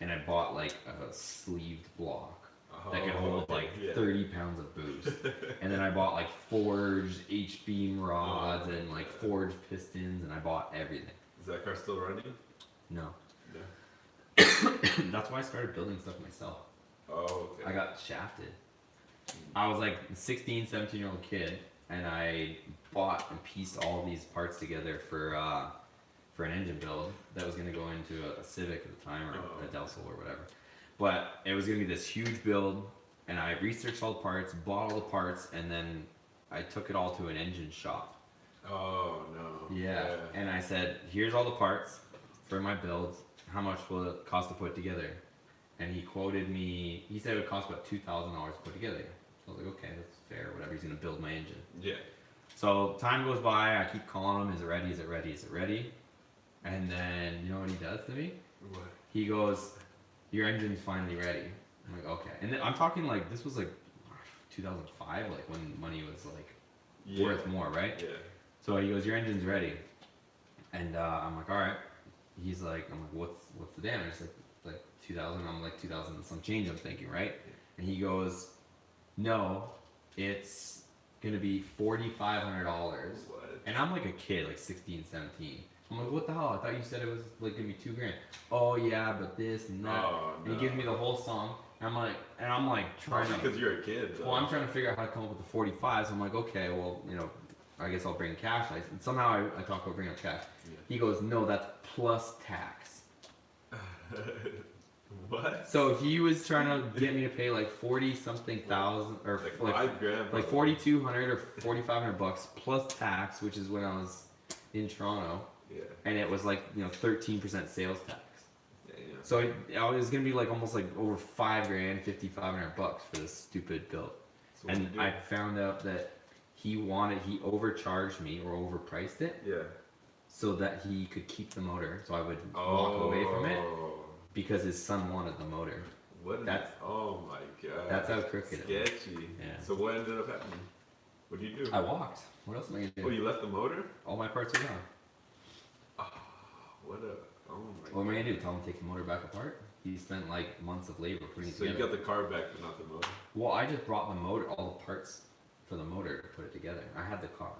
and I bought like a sleeved block that could hold like 30 pounds of boost. And then I bought like forged H-beam rods and like forged pistons, and I bought everything. Is that car still running? No. No. That's why I started building stuff myself. Oh, okay. I got shafted. I was like a 16, 17-year-old kid, and I bought and pieced all these parts together for an engine build that was going to go into a Civic at the time, or a Del Sol or whatever. But it was going to be this huge build, and I researched all the parts, bought all the parts, and then I took it all to an engine shop. Oh, no. Yeah. And I said, here's all the parts for my build. How much will it cost to put together? And he quoted me, he said it would cost about $2,000 to put together. So I was like, okay, that's fair, whatever, he's going to build my engine. Yeah. So time goes by, I keep calling him, is it ready, is it ready, is it ready? And then, you know what he does to me? What? He goes, your engine's finally ready. I'm like, okay. And then I'm talking like, this was like 2005, like when money was like worth more, right? Yeah. So he goes, your engine's ready. And I'm like, all right. He's like, I'm like, what's the damage? Like 2000. I'm like 2000 and some change. I'm thinking, right? And he goes, no, it's gonna be $4,500. What? And I'm like a kid, like 16, 17. I'm like, what the hell? I thought you said it was like gonna be $2,000. Oh yeah, but this and that. Oh, And he gives me the whole song. And I'm like trying to. Because you're a kid. Though. Well, I'm trying to figure out how to come up with the 45. So I'm like, okay, well, you know, I guess I'll bring cash. And somehow I talk about bringing up cash. Yeah. He goes, no, that's plus tax. What? So he was trying to get me to pay like 40 something thousand, or like $5,000. like 4,200 or 4,500 bucks plus tax, which is when I was in Toronto. Yeah. And it was like, you know, 13% sales tax. Yeah. So it was gonna be like almost like over $5,000, 5,500 bucks for this stupid build. So And I found out that he overcharged me or overpriced it Yeah. so that he could keep the motor, so I would walk away from it because his son wanted the motor. Oh my god. That's how crooked it was. Sketchy. Yeah. So what ended up happening? What did you do? I walked. What else am I gonna do? Oh, you left the motor? All my parts are gone. What a. Oh my. What am I gonna do? Tell him to take the motor back apart? He spent like months of labor putting it So together. you got the car back, but not the motor. Well, I just brought the motor, all the parts for the motor to put it together. I had the car.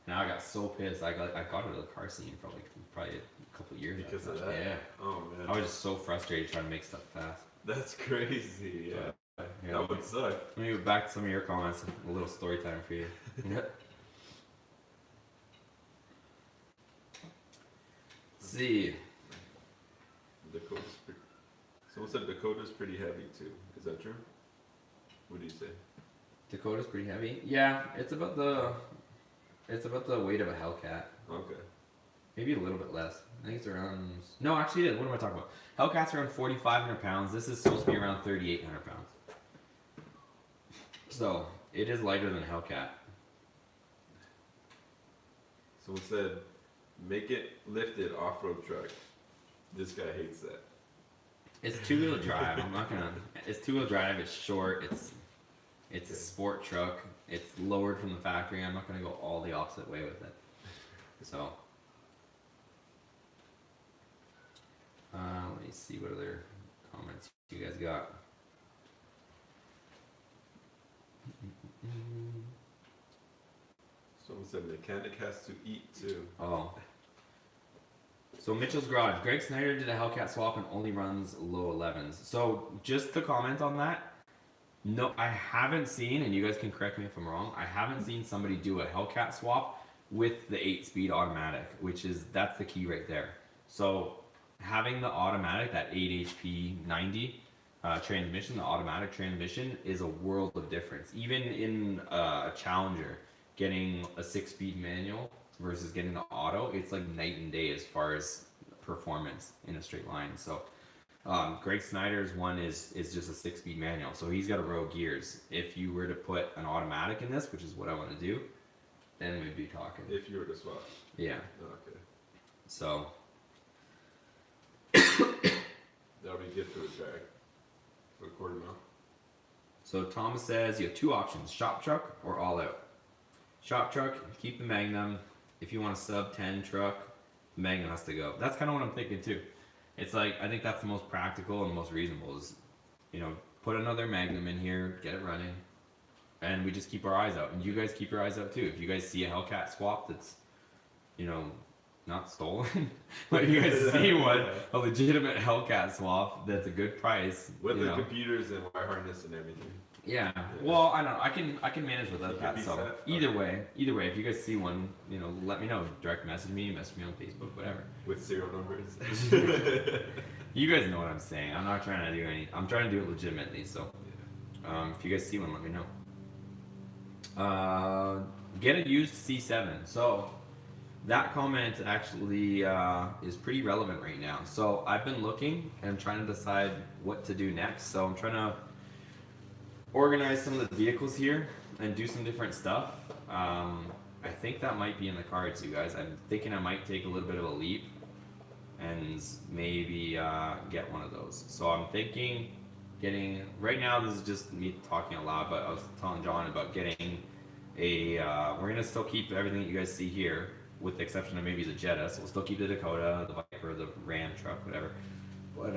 Now I got so pissed. I got out of the car scene for like probably a couple of years Because after of that? Yeah. Oh man. I was just so frustrated trying to make stuff fast. That's crazy. Yeah. Yeah, That would suck. Let me go back to some of your comments. A little story time for you. Let's see. Dakota's pretty. Someone said Dakota's pretty heavy too. Is that true? What do you say? Dakota's pretty heavy. Yeah, it's about the weight of a Hellcat. Okay. Maybe a little bit less. I think it's around. No, actually, it is. What am I talking about? Hellcat's around 4,500 pounds. This is supposed to be around 3,800 pounds. So it is lighter than a Hellcat. Someone said, make it lifted off-road truck. This guy hates that. It's two-wheel drive. I'm not gonna. It's two-wheel drive. It's short. It's a sport truck. It's lowered from the factory. I'm not gonna go all the opposite way with it. So. Let me see what other comments you guys got. Someone said mechanic has to eat too. Oh. So Mitchell's Garage. Greg Snyder did a Hellcat swap and only runs low 11s. So just to comment on that, no, I haven't seen, and you guys can correct me if I'm wrong, I haven't seen somebody do a Hellcat swap with the 8-speed automatic, that's the key right there. So having the automatic, that 8 HP 90 transmission, the automatic transmission, is a world of difference. Even in a Challenger, getting a 6-speed manual versus getting the auto, it's like night and day as far as performance in a straight line. So Greg Snyder's one is just a 6-speed manual, so he's got a row of gears. If you were to put an automatic in this, which is what I want to do, then we'd be talking. If you were to swap. Yeah. Okay. So That'll be good for the track. For a quarter mile. So Thomas says you have two options: shop truck or all out. Shop truck, keep the Magnum, if you want a sub 10 truck, the Magnum has to go. That's kind of what I'm thinking too. It's like, I think that's the most practical and most reasonable is, you know, put another Magnum in here, get it running, and we just keep our eyes out. And you guys keep your eyes out too. If you guys see a Hellcat swap that's, you know, not stolen, but you guys see one, a legitimate Hellcat swap that's a good price. With the know. computers and wire harness and everything. Yeah. Well, I don't know. I can manage without You can that. be So set? either way, if you guys see one, you know, let me know. Direct message me on Facebook, whatever. With serial numbers. You guys know what I'm saying. I'm not trying to do any. I'm trying to do it legitimately. So, if you guys see one, let me know. Get a used C7. So that comment actually is pretty relevant right now. So I've been looking and trying to decide what to do next. So I'm trying to organize some of the vehicles here and do some different stuff. I think that might be in the cards, you guys. I'm thinking I might take a little bit of a leap and maybe get one of those. So I'm thinking getting, right now this is just me talking aloud, but I was telling John about getting a, we're gonna still keep everything that you guys see here with the exception of maybe the Jetta. So we'll still keep the Dakota, the Viper, the Ram truck, whatever. But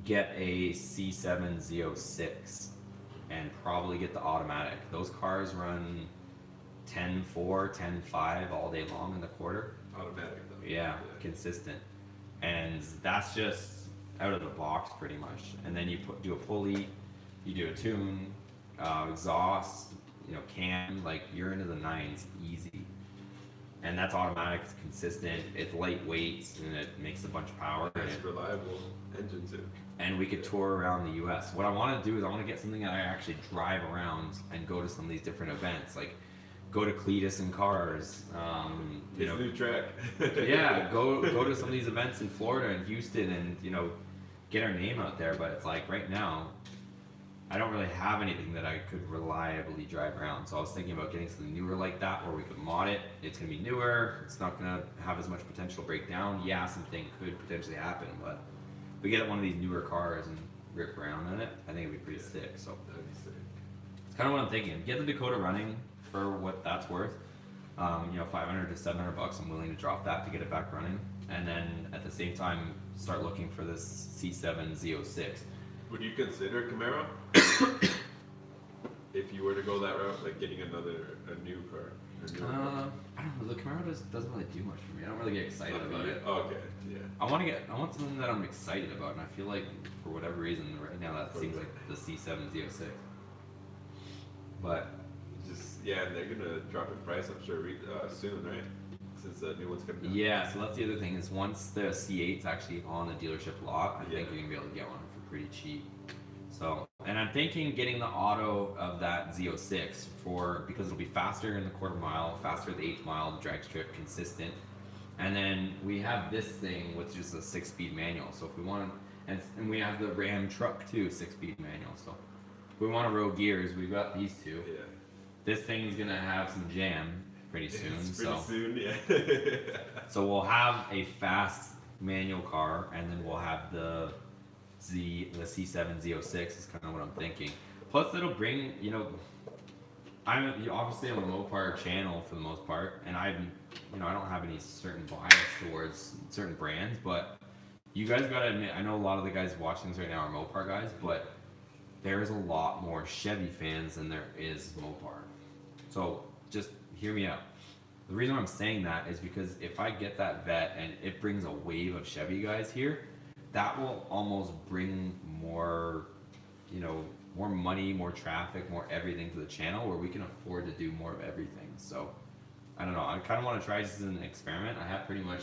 get a C7 Z06 and probably get the automatic. Those cars run 10.4, 10.5 all day long in the quarter. Automatic though. Yeah, consistent. And that's just out of the box pretty much. And then you do a pulley, you do a tune, exhaust, you know, cam, like you're into the nines easy. And that's automatic, it's consistent, it's lightweight, and it makes a bunch of power. Nice, reliable engine too. And we could tour around the US. What I want to do is I want to get something that I actually drive around and go to some of these different events, like go to Cletus and Cars. You know, new track. yeah, go to some of these events in Florida and Houston, and you know, get our name out there. But it's like right now, I don't really have anything that I could reliably drive around. So I was thinking about getting something newer like that, where we could mod it. It's gonna be newer. It's not gonna have as much potential to break down. Yeah, something could potentially happen, but if we get one of these newer cars and rip around in it, I think it'd be pretty sick. So That'd be sick. it's kind of what I'm thinking. Get the Dakota running for what that's worth. You know, 500 to 700 bucks. I'm willing to drop that to get it back running, and then at the same time start looking for this C7 Z06. Would you consider Camaro? If you were to go that route, like getting a new car? A newer car? I don't know. The Camaro doesn't really do much for me. I don't really get excited Not for about you? it. Oh, okay, yeah. I want something that I'm excited about, and I feel like for whatever reason right now that seems like the C7 Z06. But Yeah, and they're gonna drop in price, I'm sure, soon, right? Since the new one's coming out. yeah, so that's the other thing is once the C8's actually on the dealership lot, I think Yeah. you're gonna be able to get one for pretty cheap. So, and I'm thinking getting the auto of that Z06 because it'll be faster in the quarter mile, faster at the 8th mile, the drag strip, consistent. And then we have this thing which is a 6-speed manual. So if we want, and we have the Ram truck too, 6-speed manual. So if we want to row gears, we've got these two. Yeah. This thing's gonna have some jam pretty soon. It's pretty so soon, yeah. so we'll have a fast manual car, and then we'll have the C7 Z06 is kind of what I'm thinking. Plus, it'll bring, you know, I'm a Mopar channel for the most part, and I don't have any certain bias towards certain brands, but you guys gotta admit, I know a lot of the guys watching this right now are Mopar guys, but there's a lot more Chevy fans than there is Mopar. So just hear me out. The reason I'm saying that is because if I get that vet and it brings a wave of Chevy guys here, that will almost bring more, you know, more money, more traffic, more everything to the channel where we can afford to do more of everything. So I don't know. I kind of want to try this as an experiment. I have pretty much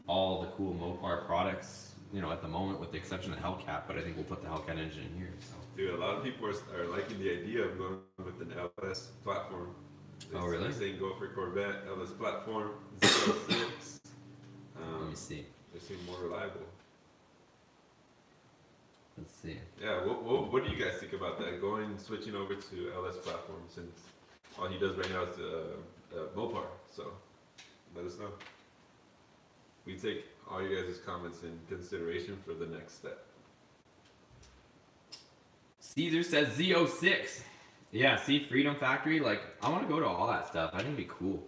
all the cool Mopar products, you know, at the moment with the exception of Hellcat, but I think we'll put the Hellcat engine in here. So. Dude, a lot of people are liking the idea of going with an LS platform. Oh, really? They're saying go for Corvette, LS platform, 06. Let me see. They seem more reliable. Let's see. Yeah, what do you guys think about that? Switching over to LS platform since all he does right now is Mopar. So let us know. We take all you guys' comments in consideration for the next step. Caesar says Z06. Yeah, see, Freedom Factory, like, I want to go to all that stuff. I think it'd be cool.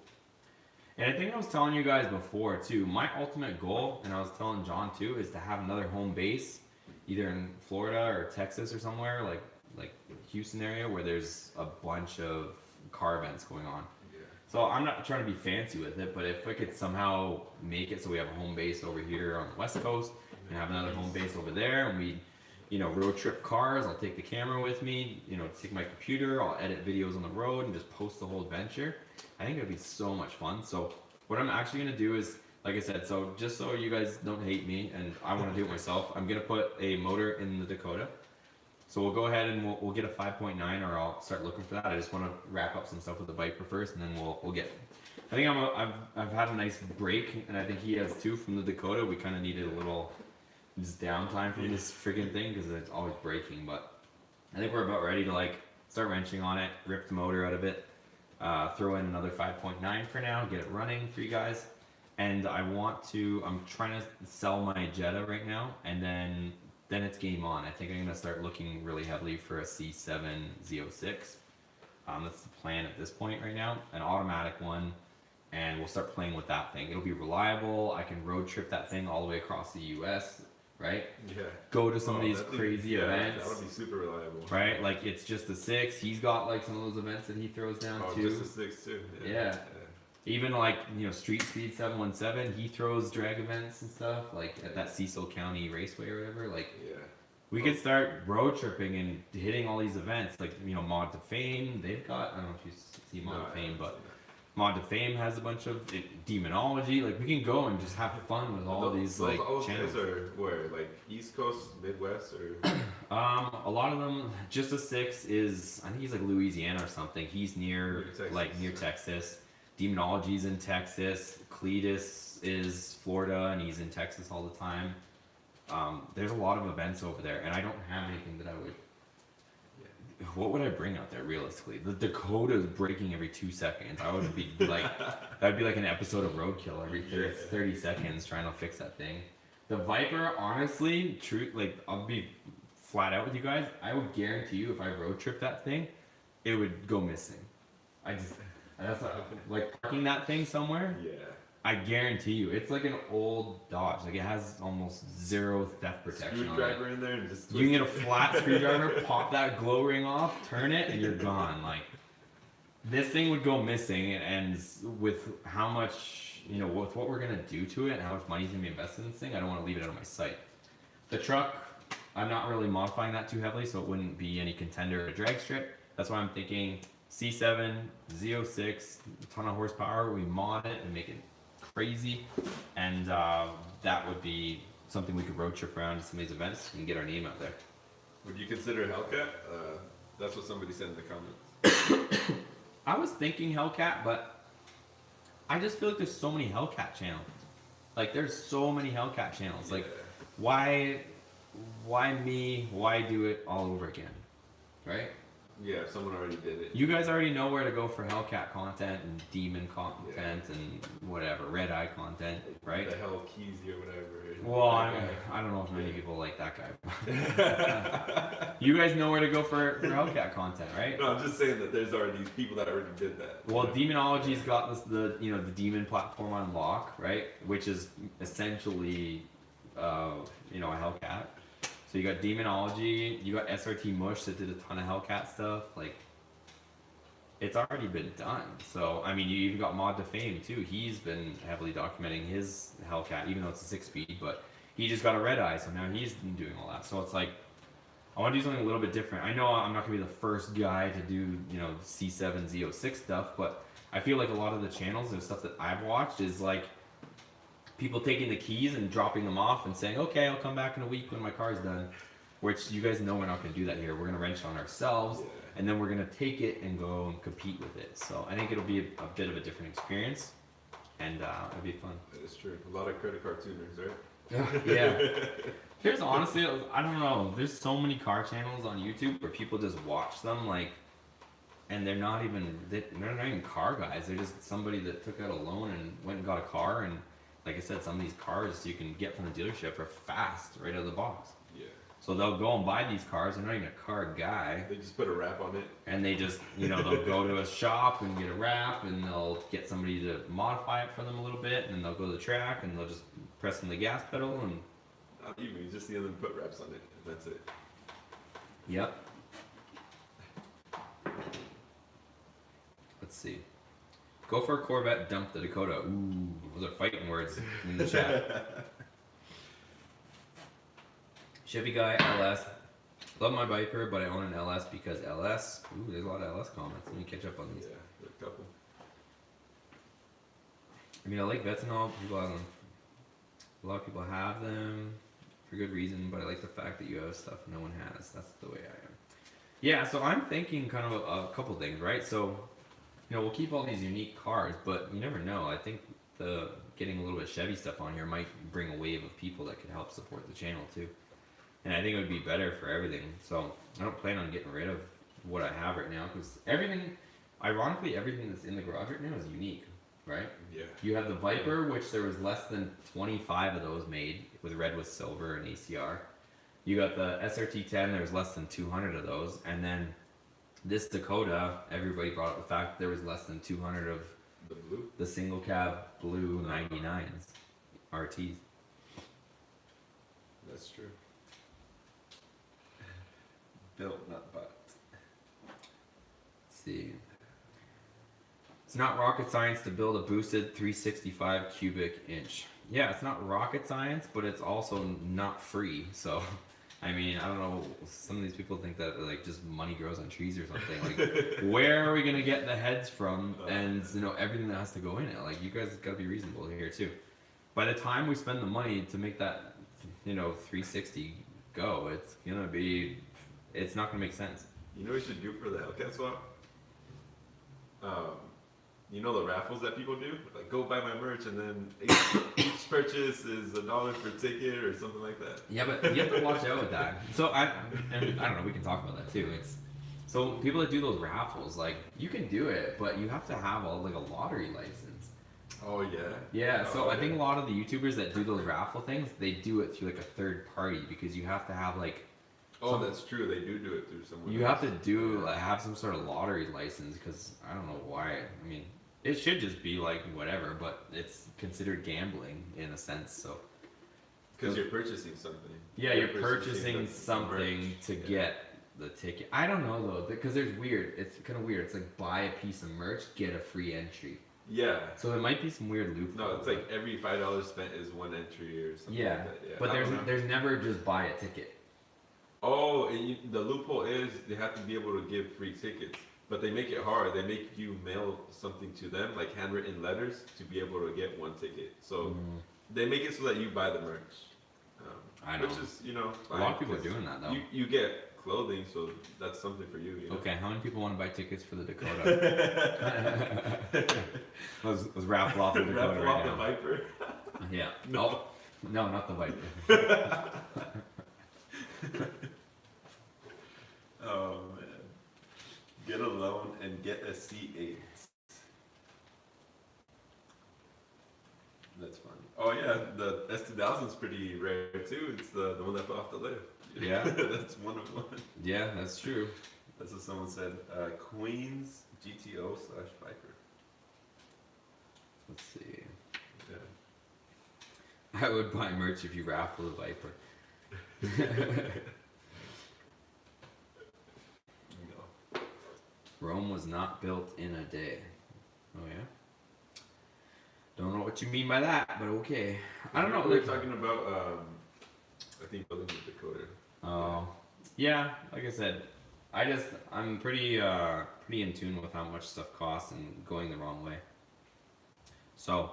And I think I was telling you guys before too, my ultimate goal, and I was telling John too, is to have another home base, either in Florida or Texas or somewhere like Houston area where there's a bunch of car events going on. Yeah. So I'm not trying to be fancy with it, but if I could somehow make it so we have a home base over here on the West Coast and have another home base over there, and we, you know, road trip cars, I'll take the camera with me, you know, take my computer, I'll edit videos on the road and just post the whole adventure. I think it'd be so much fun. So what I'm actually gonna do is, like I said, so just so you guys don't hate me and I want to do it myself, I'm gonna put a motor in the Dakota. So we'll go ahead and we'll get a 5.9, or I'll start looking for that. I just want to wrap up some stuff with the Viper first, and then we'll get. I think I've had a nice break, and I think he has too from the Dakota. We kind of needed a little just downtime from this friggin' thing because it's always breaking. But I think we're about ready to like start wrenching on it, rip the motor out of it, throw in another 5.9 for now, get it running for you guys. And I'm trying to sell my Jetta right now, and then it's game on. I think I'm gonna start looking really heavily for a C7 Z06. That's the plan at this point right now, an automatic one, and we'll start playing with that thing. It'll be reliable. I can road trip that thing all the way across the U.S. Right? Yeah. Go to some of these crazy events. That'll be super reliable. Right? Like it's just a 6. He's got like some of those events that he throws down too. Just a 6 too. Yeah. Even like, you know, Street Speed 717, he throws drag events and stuff, like at that Cecil County Raceway or whatever. Like, we could start road tripping and hitting all these events, like, you know, Mod to Fame, they've got, I don't know if you see Mod to Fame, but Mod to Fame has a bunch of Demonology. Like, we can go and just have fun with all these like channels. Those are where, like East Coast, Midwest, or a lot of them. Just a 6 is, I think he's like Louisiana or something. He's near near Texas. Demonology's in Texas. Cletus is Florida, and he's in Texas all the time. There's a lot of events over there, and I don't have anything that I would. What would I bring out there realistically? The Dakota is breaking every 2 seconds. I would be like, that'd be like an episode of Roadkill every 30 seconds trying to fix that thing. The Viper, honestly, like I'll be flat out with you guys. I would guarantee you, if I road trip that thing, it would go missing. That's like parking that thing somewhere. Yeah. I guarantee you, it's like an old Dodge. Like it has almost zero theft protection on it. Screwdriver in there and just. You can get a flat screwdriver, pop that glow ring off, turn it, and you're gone. Like this thing would go missing, and with how much, you know, with what we're gonna do to it and how much money's gonna be invested in this thing, I don't want to leave it out of my sight. The truck, I'm not really modifying that too heavily, so it wouldn't be any contender or drag strip. That's why I'm thinking C7, Z06, a ton of horsepower. We mod it and make it crazy, and that would be something we could road trip around to some of these events and get our name out there. Would you consider Hellcat? That's what somebody said in the comments. I was thinking Hellcat, but I just feel like there's so many Hellcat channels. Like there's so many Hellcat channels. Like why me? Why do it all over again? Right? Yeah, if someone already did it. You guys already know where to go for Hellcat content and Demon content and whatever, Red Eye content, right? The Hell Keezy or whatever. Well, I don't know if many people like that guy. You guys know where to go for Hellcat content, right? No, I'm just saying that there's already these people that already did that. Well, Demonology's got the Demon platform on lock, right? Which is essentially, a Hellcat. So you got Demonology, you got SRT Mush that did a ton of Hellcat stuff. Like, it's already been done. So, I mean, you even got Mod to Fame too. He's been heavily documenting his Hellcat, even though it's a 6-speed, but he just got a Red Eye, so now he's been doing all that. So it's like, I want to do something a little bit different. I know I'm not going to be the first guy to do, C7, Z06 stuff, but I feel like a lot of the channels and stuff that I've watched is like, people taking the keys and dropping them off and saying, okay, I'll come back in a week when my car's done. Which you guys know we're not going to do that here. We're going to wrench on ourselves, and then we're going to take it and go and compete with it. So I think it'll be a bit of a different experience, and it'll be fun. That is true. A lot of credit card tuners, right? Yeah. There's honestly, I don't know, there's so many car channels on YouTube where people just watch them, like, and they're not even car guys. They're just somebody that took out a loan and went and got a car, and like I said, some of these cars you can get from the dealership are fast right out of the box. Yeah. So they'll go and buy these cars. They're not even a car guy. They just put a wrap on it. And they just, they'll go to a shop and get a wrap, and they'll get somebody to modify it for them a little bit, and then they'll go to the track and they'll just press on the gas pedal and. Not even. You just see them put wraps on it, and that's it. Yep. Let's see. Go for a Corvette, dump the Dakota. Ooh, those are fighting words in the chat. Chevy guy, LS. Love my Viper, but I own an LS because LS. Ooh, there's a lot of LS comments. Let me catch up on these. Yeah, there's a couple. I mean, I like vets and all. People have them. A lot of people have them for good reason, but I like the fact that you have stuff no one has. That's the way I am. Yeah, so I'm thinking kind of a couple things, right? So, we'll keep all these unique cars, but you never know. I think the getting a little bit of Chevy stuff on here might bring a wave of people that could help support the channel too. And I think it would be better for everything. So I don't plan on getting rid of what I have right now because ironically, everything that's in the garage right now is unique, right? Yeah. You have the Viper, which there was less than 25 of those made with red with silver and ACR. You got the SRT10, there was less than 200 of those. And then this Dakota, everybody brought up the fact that there was less than 200 of The blue? the single cab blue 99s, RTs. That's true. Built, not bought. Let's see. It's not rocket science to build a boosted 365 cubic inch. Yeah, it's not rocket science, but it's also not free. So, I mean, I don't know. Some of these people think that like just money grows on trees or something. Like, where are we gonna get the heads from? And everything that has to go in it. Like, you guys gotta be reasonable here too. By the time we spend the money to make that, 360 go, it's not gonna make sense. You know what you should do for the Hellcat swap? The raffles that people do? Like, go buy my merch and then each purchase is $1 per ticket or something like that. Yeah, but you have to watch out with that. So I don't know, we can talk about that too. So people that do those raffles, like, you can do it, but you have to have a lottery license. Oh, yeah? Yeah, so I think a lot of the YouTubers that do those raffle things, they do it through a third party because you have to have that's true. They do it through someone. You have to have some sort of lottery license because I don't know why. I mean, it should just be whatever, but it's considered gambling in a sense. So because you're purchasing something. Yeah, you're purchasing something to get the ticket. I don't know though, because it's kind of weird. It's like buy a piece of merch, get a free entry. Yeah. So there might be some weird loophole. No, it's like every $5 spent is one entry or something. Yeah, like that. Yeah. But there's never just buy a ticket. Oh, and the loophole is they have to be able to give free tickets, but they make it hard. They make you mail something to them, like handwritten letters, to be able to get one ticket. So they make it so that you buy the merch. I know. Which is, a lot of people are doing that though. You get clothing, so that's something for you. Okay, how many people want to buy tickets for the Dakota? let's raffle off the Dakota Raffle right off now. the Viper? Yeah. No. No, not the Viper. Oh man. Get a loan and get a C8. That's funny. Oh yeah, the S2000 is pretty rare too. It's the one that fell off the lift. Yeah. That's one of one. Yeah, that's true. That's what someone said. Queens GTO/Viper. Let's see. Yeah. I would buy merch if you raffle a Viper. No. Rome was not built in a day. Oh yeah? Don't know what you mean by that, but okay. I don't know. We were talking about, I think building the Dakota. Oh, yeah. Like I said, I'm pretty in tune with how much stuff costs and going the wrong way. So,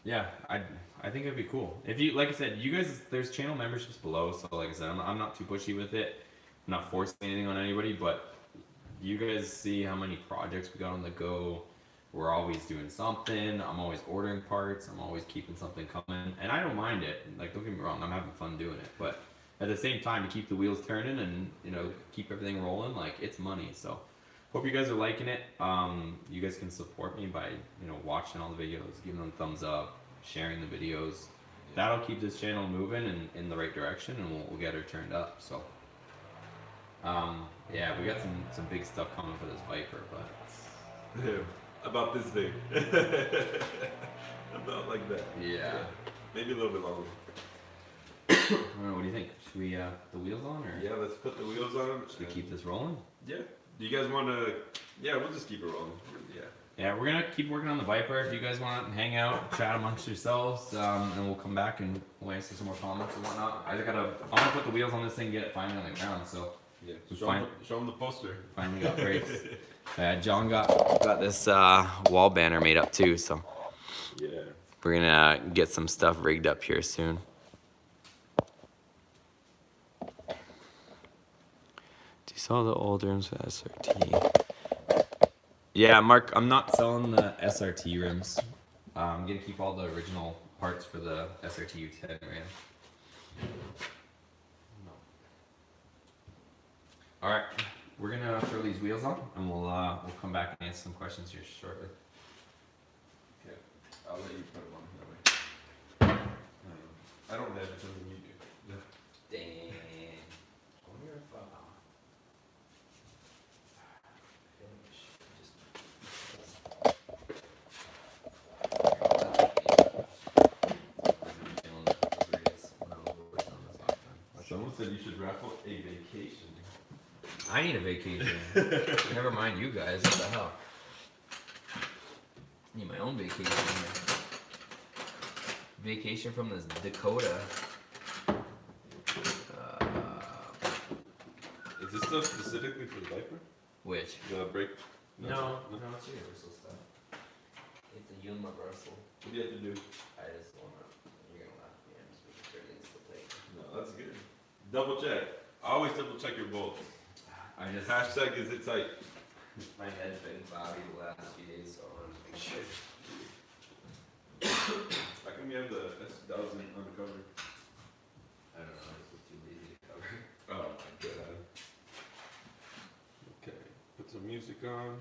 yeah, I think it'd be cool if you, like I said, you guys. There's channel memberships below, so like I said, I'm not too pushy with it. I'm not forcing anything on anybody, but you guys see how many projects we got on the go. We're always doing something. I'm always ordering parts. I'm always keeping something coming, and I don't mind it. Like, don't get me wrong, I'm having fun doing it. But at the same time, to keep the wheels turning and keep everything rolling, like, it's money. So hope you guys are liking it. You guys can support me by watching all the videos, giving them thumbs up, sharing the videos. that'll keep this channel moving in the right direction, and we'll get her turned up. So, yeah, we got some big stuff coming for this Viper, but Yeah, about this big. About like that. yeah. Maybe a little bit longer. I don't know. What do you think? Should we the wheels on, or Yeah, let's put the wheels on. should we keep this rolling? Yeah. Do you guys want to? Yeah, we'll just keep it rolling. Yeah. Yeah, we're gonna keep working on the Viper. If you guys want to hang out, chat amongst yourselves, and we'll come back and we'll answer some more comments and whatnot. I want to put the wheels on this thing, get it finally on the ground. So Yeah. We Show them the poster. finally got brakes. John got this wall banner made up too. So Yeah. we're gonna get some stuff rigged up here soon. Do you sell the old rims for SRT? Yeah, Mark, I'm not selling the SRT rims. I'm gonna keep all the original parts for the SRT U10 ram. All right, we're gonna throw these wheels on, and we'll come back and answer some questions here shortly. Okay. I'll let you put them on that way. I don't have something you do. Dang. I wonder if Someone said you should raffle a vacation. I need a vacation. Never mind you guys. What the hell? Need my own vacation. Vacation from this Dakota. Is this stuff specifically for the Viper? Which? The brake? No, it's universal stuff. It's a universal. What do you have to do? I just wanna. You're gonna laugh at me. I'm just making sure things still play. No, that's good. Double check. Always double check your bolts. I just. Hashtag is it tight? My head's been cloudy the last few days, so I wanted to make sure. How come you have the S1000 undercover? I don't know. I just was too lazy to cover. Oh my god. Okay, put some music on.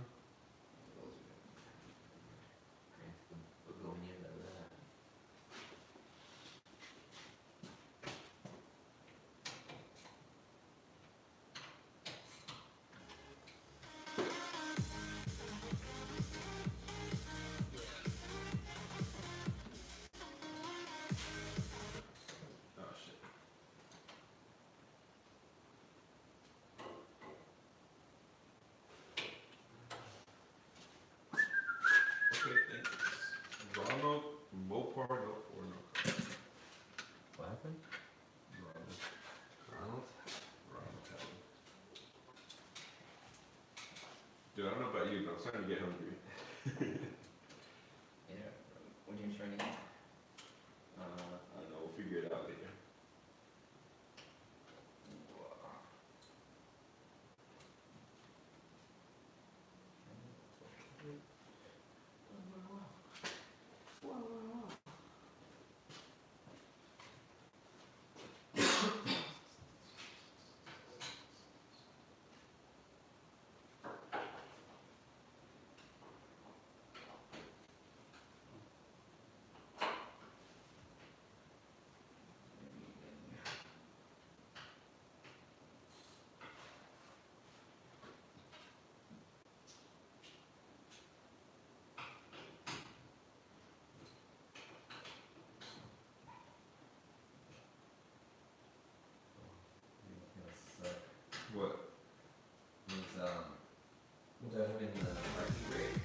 Oh shit. Okay, thanks. Ronald Mopar no or no. What happened? Ronald. Ronald? Ronald. Dude, I don't know about you, but I'm starting to get hungry. Yeah. What are you trying to eat? I don't know, we'll figure it out later. What? Was having the parking brake.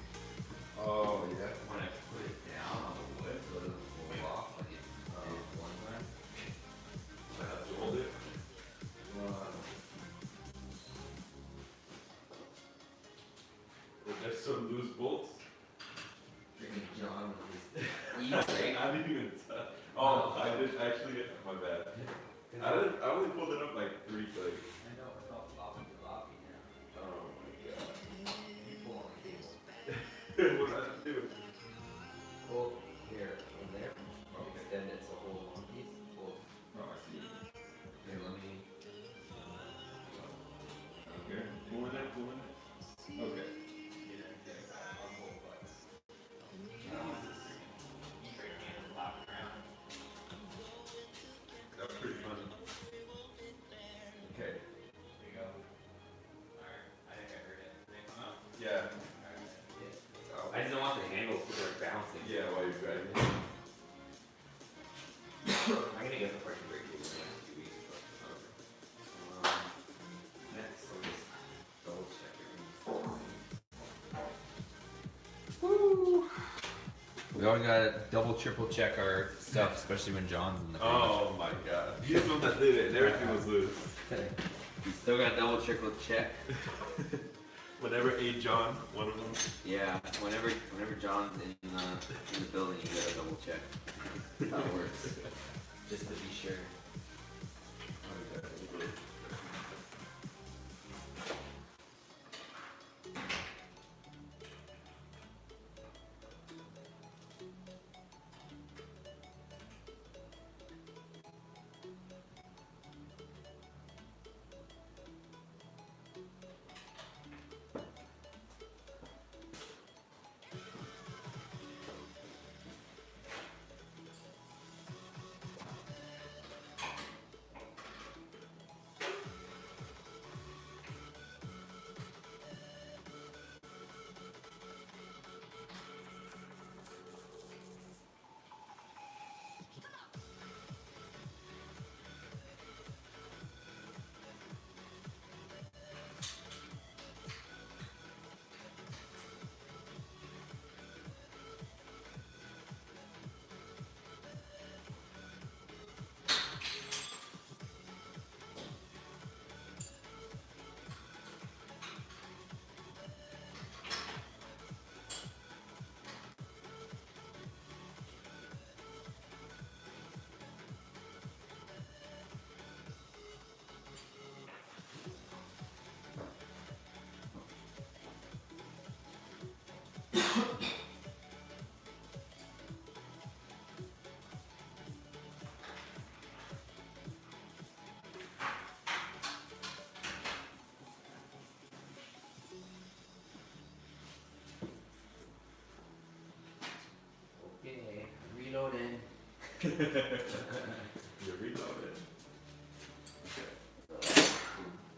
Oh, yeah. When I put it down on the wood, so it doesn't fall off like it did one time. I have to hold it. There's some loose bolts. Freaking John with his E-brake. I didn't even touch. Oh, I did actually. My bad. I only pulled it up like 3 times. I know, it's all floppy now. Oh my god. You pull on the cable. What did I have to do? Pull here, from there. Extend it so hold one piece. Pull. Oh, I see. Here, let me. Okay. Pulling it, pulling it. Okay. want the handles to start bouncing. Yeah, while you're driving. I'm gonna get the parking brake in the next 2 weeks. But, next, I'll just double check everything. Woo! We always gotta double, triple check our stuff, especially when John's in the car. Oh my god. He's the one that did it and everything was loose. We still gotta double, triple check. Whenever A John, one of them. Yeah, whenever John's in the building, you gotta double check how it works, just to be sure. Okay, reloading. You're reloaded. Okay.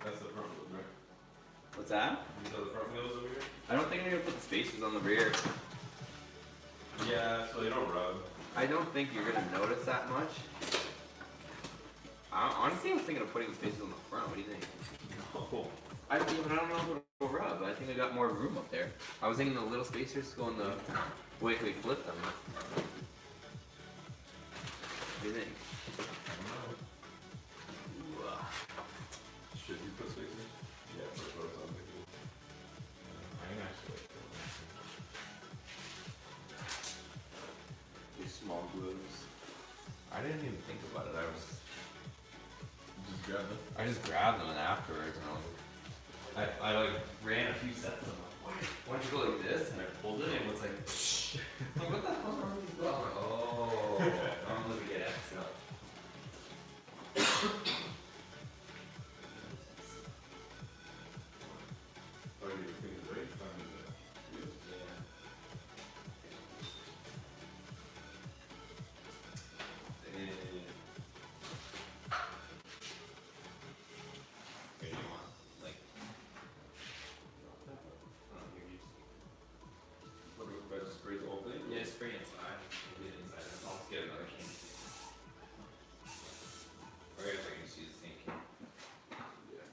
That's the front wheel, right? What's that? These are the front wheels over here? I don't think I'm gonna put the spacers on the rear. Yeah, so they don't rub. I don't think you're gonna notice that much. Honestly, I was thinking of putting the spacers on the front. What do you think? No. But I don't know if it'll rub. I think I got more room up there. I was thinking the little spacers go on the way we flip them. What do you think? Ooh, Should you put spacers? Yeah, for sure it's on the wheel. I can actually. These small grooves. I didn't even think about it. Just grab them. I just grabbed them and afterwards, and I like ran a few sets of them. Why don't you go like this? And I pulled it, and it was like, I'm like, what the hell are these going? I'm like, oh, I'm gonna get X up. Oh, you clean the brakes? I mean, what do I just spray the whole thing? Yeah, spray inside. We'll get inside. I'll just get another can. Or I guess I can just use the same can. Yeah.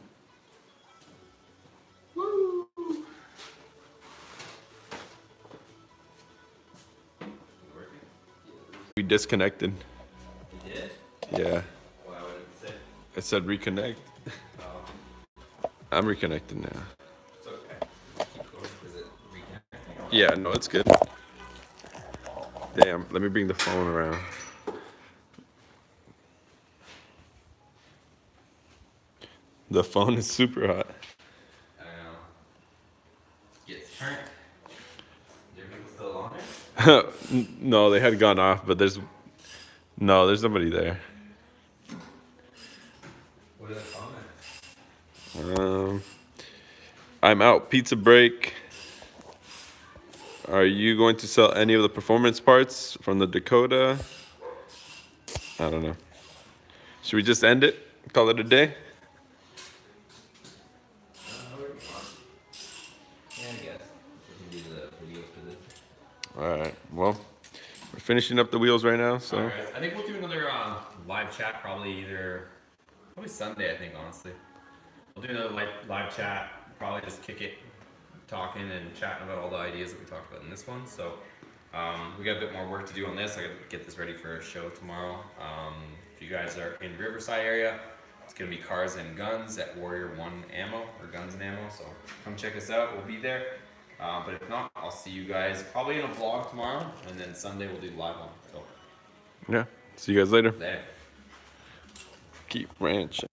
Working? We disconnected. You did? Yeah, Why would it say? it said reconnect. Oh, I'm reconnected now. it's okay. Is it reconnecting? Yeah, no, it's good. Damn, let me bring the phone around. The phone is super hot. I don't know. Gets turned. Is there people still on there? No, they had gone off, but there's nobody there. What are the comments? I'm out. Pizza break. Are you going to sell any of the performance parts from the Dakota? I don't know. Should we just end it? Call it a day? Yeah, I guess. We can do the videos for this. All right. Well, we're finishing up the wheels right now. So. Alright, guys. I think we'll do another live chat probably Sunday. I think honestly, we'll do another live chat. Probably just kick it, talking and chatting about all the ideas that we talked about in this one. So we got a bit more work to do on this. I got to get this ready for a show tomorrow. If you guys are in Riverside area, it's gonna be Cars and Guns at Warrior One Ammo or Guns and Ammo. So come check us out. We'll be there. But if not, I'll see you guys probably in a vlog tomorrow, and then Sunday we'll do the live one. So Yeah. See you guys later. there. Keep ranching.